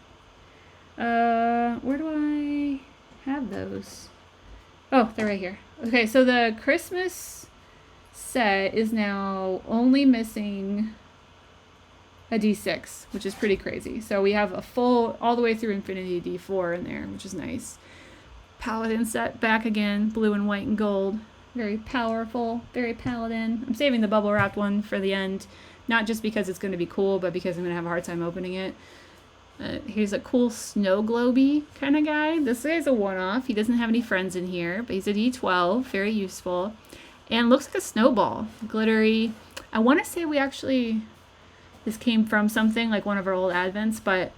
Where do I have those? Oh, they're right here. Okay, so the Christmas set is now only missing a D6, which is pretty crazy. So we have a full, all the way through Infinity D4 in there, which is nice. Paladin set back again, blue and white and gold. Very powerful, very Paladin. I'm saving the bubble wrapped one for the end, not just because it's going to be cool, but because I'm going to have a hard time opening it. Here's a cool snow globy kind of guy. This guy's a one-off. He doesn't have any friends in here, but he's a D12, very useful. And looks like a snowball, glittery. I want to say this came from something like one of our old advents, but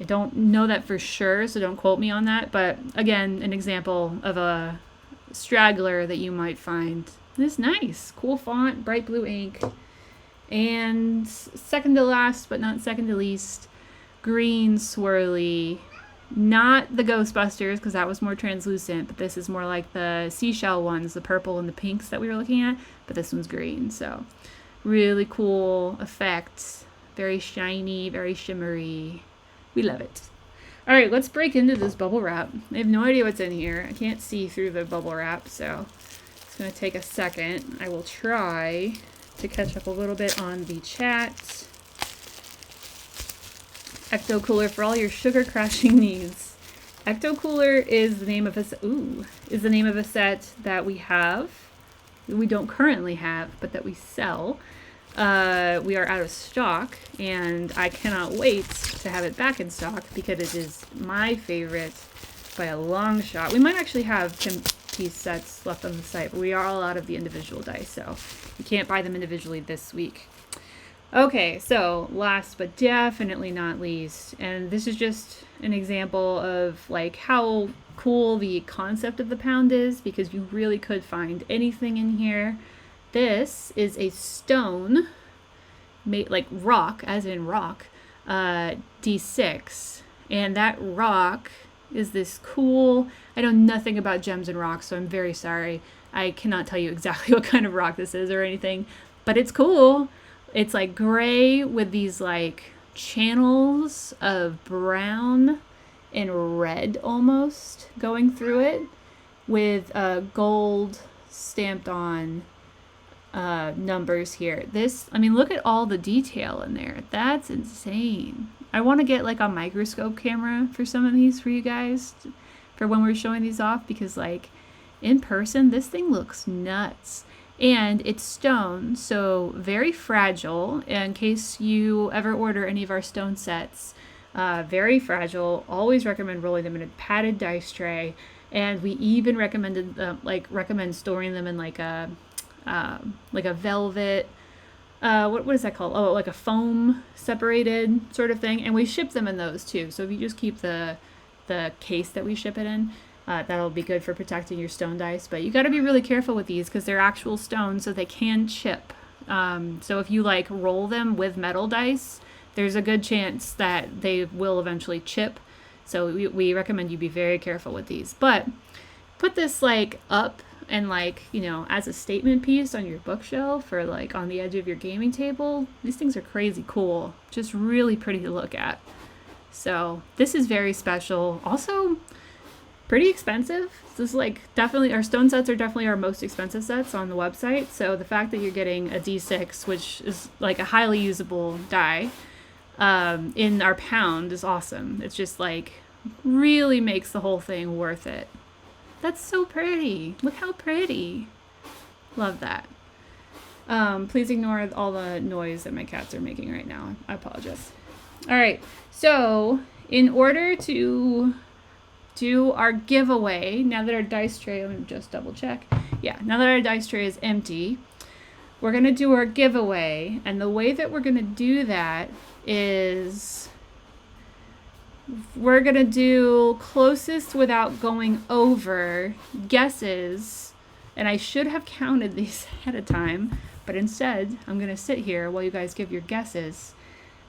I don't know that for sure, so don't quote me on that. But again, an example of a straggler that you might find. This nice, cool font, bright blue ink. And second to last, but not second to least, green swirly, not the Ghostbusters because that was more translucent, but this is more like the seashell ones, the purple and the pinks that we were looking at, but this one's green. So really cool effect, Very shiny, very shimmery. We love it. All right, let's break into this bubble wrap. I have no idea what's in here. I can't see through the bubble wrap, so it's going to take a second. I will try to catch up a little bit on the chat. Ecto Cooler for all your sugar crashing needs. Ecto Cooler is the name of a set that we have. We don't currently have, but that we sell. We are out of stock, and I cannot wait to have it back in stock because it is my favorite by a long shot. We might actually have 10-piece sets left on the site, but we are all out of the individual dice, so you can't buy them individually this week. Okay, so last but definitely not least, and this is just an example of like how cool the concept of the pound is, because you really could find anything in here. This is a stone, made like rock, as in rock, D6, and that rock is this cool, I know nothing about gems and rocks, so I'm very sorry. I cannot tell you exactly what kind of rock this is or anything, but it's cool. It's like gray with these like channels of brown and red almost going through it, with gold stamped on numbers here. This, I mean, look at all the detail in there. That's insane. I want to get like a microscope camera for some of these for you guys for when we're showing these off, because like in person this thing looks nuts. And it's stone, so very fragile. In case you ever order any of our stone sets, very fragile. Always recommend rolling them in a padded dice tray, and we even recommend storing them in like a velvet. What is that called? Oh, like a foam separated sort of thing. And we ship them in those too. So if you just keep the case that we ship it in, that'll be good for protecting your stone dice. But you got to be really careful with these because they're actual stones, so they can chip. So if you like roll them with metal dice, there's a good chance that they will eventually chip. So we recommend you be very careful with these. But put this like up and like, you know, as a statement piece on your bookshelf or like on the edge of your gaming table. These things are crazy cool. Just really pretty to look at. So this is very special. Also pretty expensive. This is like definitely, our stone sets are definitely our most expensive sets on the website. So the fact that you're getting a D6, which is like a highly usable die, in our pound is awesome. It's just like really makes the whole thing worth it. That's so pretty. Look how pretty. Love that. Please ignore all the noise that my cats are making right now. I apologize. All right. So in order to do our giveaway, now that our dice tray, let me just double check. Yeah, now that our dice tray is empty, we're going to do our giveaway. And the way that we're going to do that is we're going to do closest without going over guesses. And I should have counted these ahead of time, but instead I'm going to sit here while you guys give your guesses.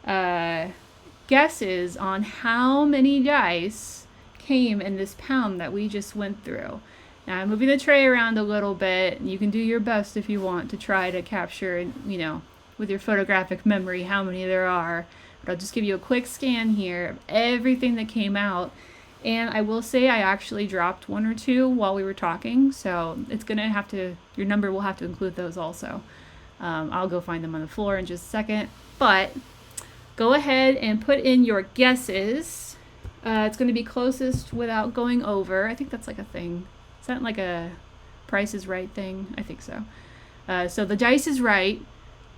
Guesses on how many dice came in this pound that we just went through. Now I'm moving the tray around a little bit, and you can do your best if you want to try to capture, you know, with your photographic memory how many there are. But I'll just give you a quick scan here of everything that came out. And I will say I actually dropped one or two while we were talking, so it's gonna have to, your number will have to include those also. I'll go find them on the floor in just a second, but go ahead and put in your guesses. It's going to be closest without going over. I think that's like a thing. Is that like a Price is Right thing? I think so. So the dice is right.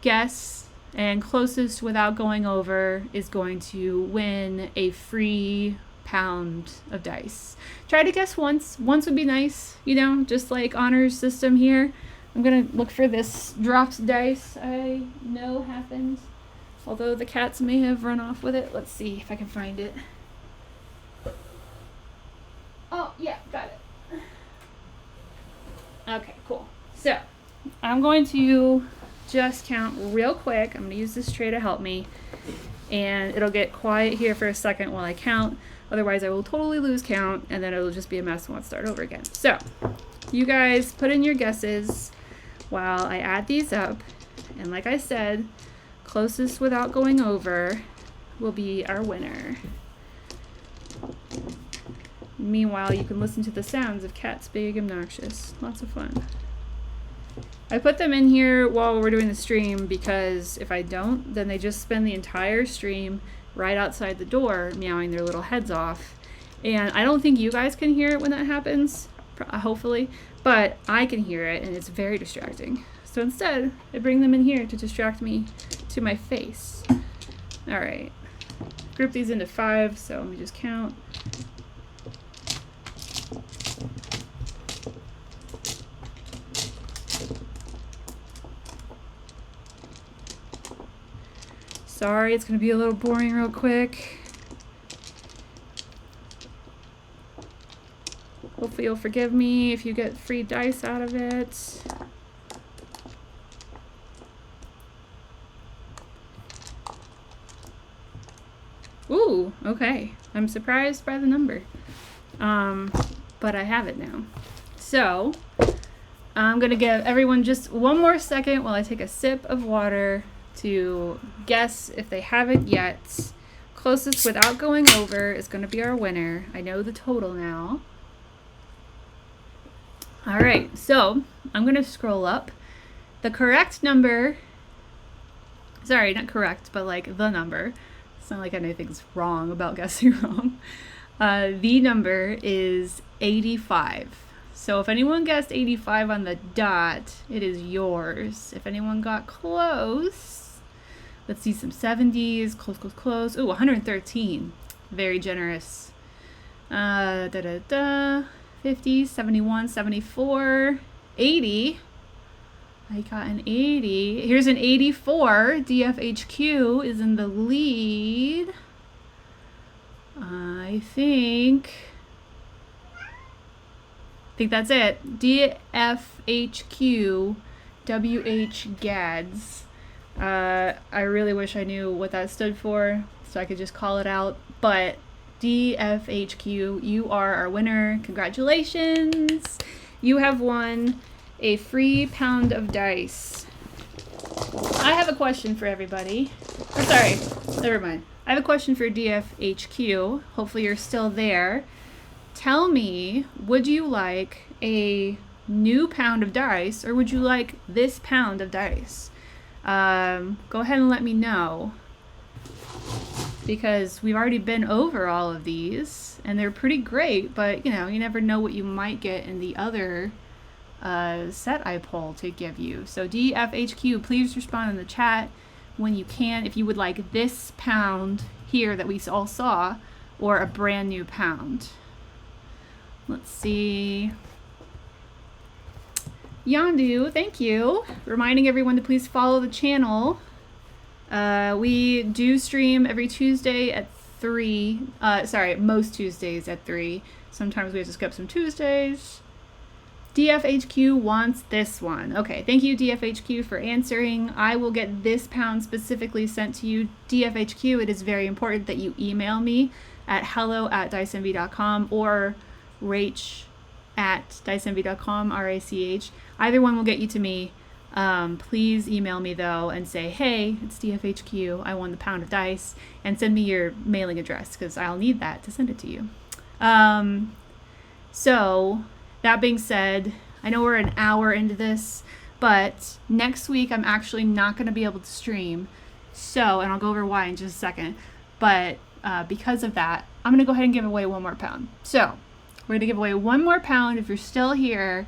Guess and closest without going over is going to win a free pound of dice. Try to guess once. Once would be nice, you know, just like honors system here. I'm going to look for this dropped dice I know happened. Although the cats may have run off with it. Let's see if I can find it. Oh, yeah, got it. Okay, cool. So, I'm going to just count real quick. I'm going to use this tray to help me. And it'll get quiet here for a second while I count. Otherwise, I will totally lose count, and then it'll just be a mess and we'll start over again. So, you guys put in your guesses while I add these up. And like I said, Closest without going over will be our winner. Meanwhile, you can listen to the sounds of Cats Big Obnoxious. Lots of fun. I put them in here while we're doing the stream because if I don't, then they just spend the entire stream right outside the door meowing their little heads off. And I don't think you guys can hear it when that happens, hopefully, but I can hear it and it's very distracting. So instead, I bring them in here to distract me to my face. All right, group these into 5, so let me just count. Sorry, it's gonna be a little boring real quick. Hopefully you'll forgive me if you get free dice out of it. Ooh, okay. I'm surprised by the number. But I have it now. So, I'm gonna give everyone just one more second while I take a sip of water to guess if they haven't yet. Closest without going over is going to be our winner. I know the total now. All right, so I'm going to scroll up. The correct number, sorry, not correct, but like the number. It's not like anything's wrong about guessing wrong. The number is 85. So if anyone guessed 85 on the dot, it is yours. If anyone got close, let's see some 70s, close. Ooh, 113. Very generous. 50, 71, 74, 80. I got an 80. Here's an 84. DFHQ is in the lead. I think that's it. DFHQ, WH Gads. I really wish I knew what that stood for so I could just call it out, but DFHQ, you are our winner. Congratulations. You have won a free pound of dice. I have a question for everybody. Oh, sorry, never mind. I have a question for DFHQ. Hopefully you're still there. Tell me, would you like a new pound of dice or would you like this pound of dice? Go ahead and let me know, because we've already been over all of these and they're pretty great, but you know, you never know what you might get in the other set I pull to give you. So DFHQ, please respond in the chat when you can if you would like this pound here that we all saw or a brand new pound. Let's see. Yandu, thank you. Reminding everyone to please follow the channel. We do stream every Tuesday at 3. Most Tuesdays at 3. Sometimes we have to skip some Tuesdays. DFHQ wants this one. Okay, thank you DFHQ for answering. I will get this pound specifically sent to you. DFHQ, it is very important that you email me at hello@diceenvy.com or rach@diceenvy.com, RACH. Either one will get you to me. Please email me though and say, hey, it's DFHQ, I won the pound of dice, and send me your mailing address because I'll need that to send it to you. So that being said, I know we're an hour into this, but next week I'm actually not going to be able to stream. So, and I'll go over why in just a second, but because of that, I'm going to go ahead and give away one more pound. So we're going to give away one more pound. If you're still here,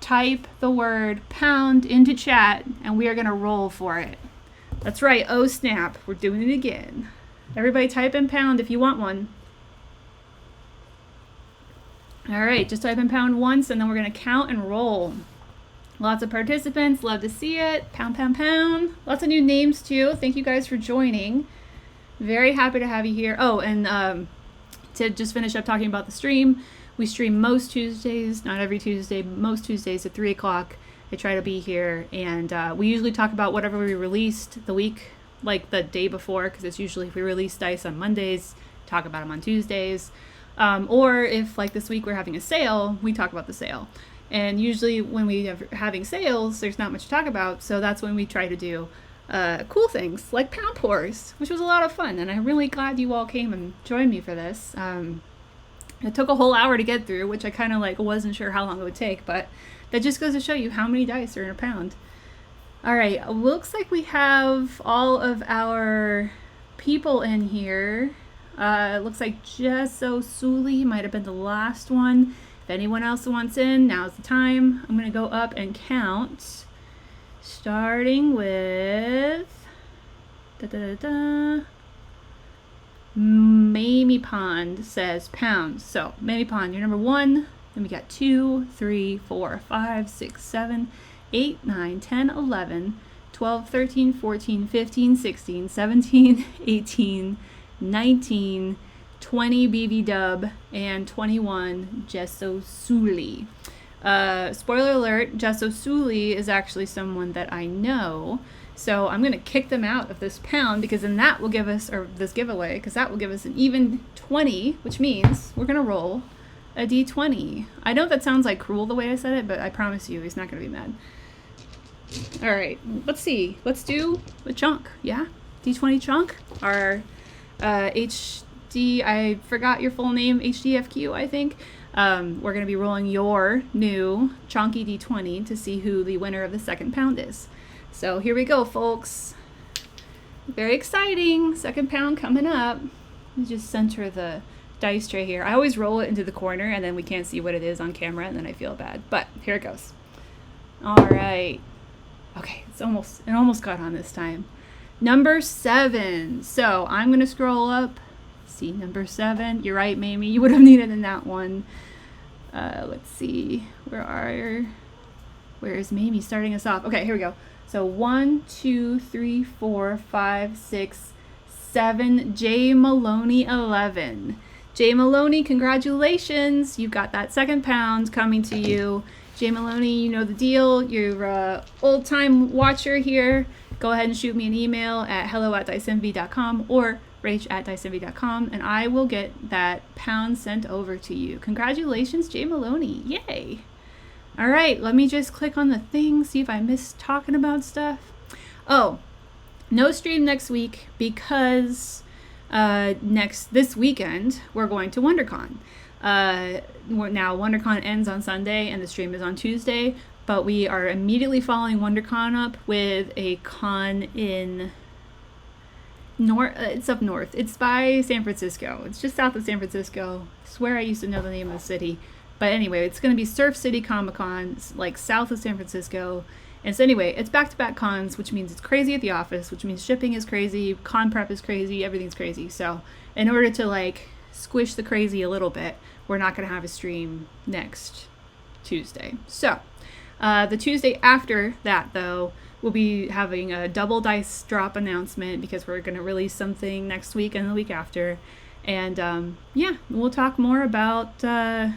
type the word pound into chat and we are going to roll for it. That's right. Oh snap. We're doing it again. Everybody type in pound if you want one. All right. Just type in pound once and then we're going to count and roll. Lots of participants. Love to see it. Pound, pound, pound. Lots of new names too. Thank you guys for joining. Very happy to have you here. Oh, and to just finish up talking about the stream, we stream most Tuesdays, not every Tuesday, most Tuesdays at 3 o'clock. I try to be here, and we usually talk about whatever we released the week, like the day before, because it's usually if we release dice on Mondays, talk about them on Tuesdays. Or if, like this week, we're having a sale, we talk about the sale. And usually when we are having sales, there's not much to talk about, so that's when we try to do cool things like pound pours, which was a lot of fun. And I'm really glad you all came and joined me for this. It took a whole hour to get through, which I kind of like wasn't sure how long it would take, but that just goes to show you how many dice are in a pound. All right, looks like we have all of our people in here. It looks like Jesso Suli might have been the last one. If anyone else wants in, now's the time. I'm gonna go up and count, starting with Mamie Pond says pounds. So Mamie Pond, you're number 1. Then we got 2, 3, 4, 5, 6, 7, 8, 9, 10, 11, 12, 13, 14, 15, 16, 17, 18, 19, 20 BB Dub, and 21 Jesso Suli. Spoiler alert, Jesso Suli is actually someone that I know. So I'm going to kick them out of this pound, because then that will give us, or this giveaway, because that will give us an even 20, which means we're going to roll a d20. I know that sounds like cruel the way I said it, but I promise you he's not going to be mad. All right, let's see. Let's do a chunk, yeah? D20 chunk. Our HD, I forgot your full name, HDFQ, I think. We're going to be rolling your new chunky d20 to see who the winner of the second pound is. So here we go, folks. Very exciting. Second pound coming up. Let me just center the dice tray here. I always roll it into the corner and then we can't see what it is on camera and then I feel bad. But here it goes. All right. Okay, it almost got on this time. Number 7. So I'm going to scroll up. See, number 7. You're right, Mamie. You would have needed in that one. Let's see. Where is Mamie starting us off? Okay, here we go. So 1, 2, 3, 4, 5, 6, 7. J Maloney 11. J Maloney, congratulations! You got that second pound coming to you. J Maloney, you know the deal. You're an old-time watcher here. Go ahead and shoot me an email at hello@diceenvy.com or rach@diceenvy.com, and I will get that pound sent over to you. Congratulations, J Maloney! Yay! All right, let me just click on the thing, see if I missed talking about stuff. Oh, no stream next week because this weekend we're going to WonderCon. Now WonderCon ends on Sunday and the stream is on Tuesday, but we are immediately following WonderCon up with a con in it's up north. It's by San Francisco. It's just south of San Francisco. I swear I used to know the name of the city. But anyway, it's going to be Surf City Comic Con, like south of San Francisco. And so anyway, it's back-to-back cons, which means it's crazy at the office, which means shipping is crazy, con prep is crazy, everything's crazy. So in order to like squish the crazy a little bit, we're not going to have a stream next Tuesday. So the Tuesday after that, though, we'll be having a double dice drop announcement because we're going to release something next week and the week after. And yeah, we'll talk more about the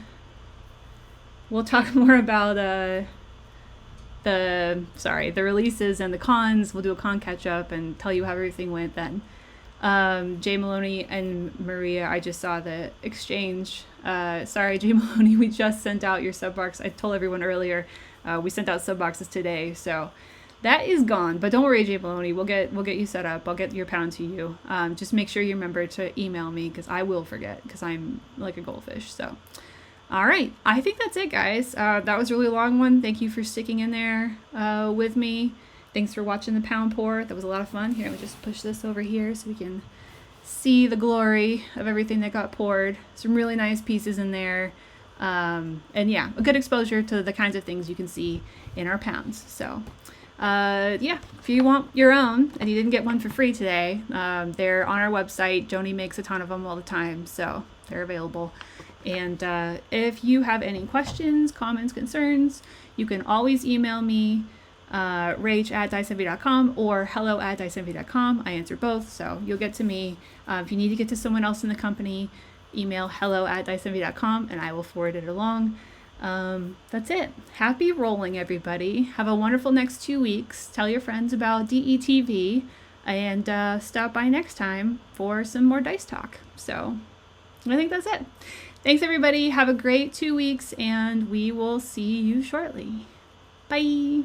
releases and the cons. We'll do a con catch up and tell you how everything went then. Jay Maloney and Maria, I just saw the exchange. Sorry, Jay Maloney, we just sent out your sub box. I told everyone earlier, we sent out sub boxes today, so that is gone. But don't worry, Jay Maloney, we'll get you set up. I'll get your pound to you. Just make sure you remember to email me because I will forget because I'm like a goldfish. So. All right, I think that's it, guys. That was a really long one. Thank you for sticking in there with me. Thanks for watching the pound pour. That was a lot of fun. Here, let me just push this over here so we can see the glory of everything that got poured. Some really nice pieces in there. And yeah, a good exposure to the kinds of things you can see in our pounds. So yeah, if you want your own and you didn't get one for free today, they're on our website. Joni makes a ton of them all the time, so they're available. And if you have any questions, comments, concerns, you can always email me, rach@diceenvy.com or hello@diceenvy.com. I answer both, so you'll get to me. If you need to get to someone else in the company, email hello@diceenvy.com and I will forward it along. That's it. Happy rolling, everybody. Have a wonderful next 2 weeks. Tell your friends about DETV and stop by next time for some more dice talk. So I think that's it. Thanks, everybody. Have a great 2 weeks, and we will see you shortly. Bye.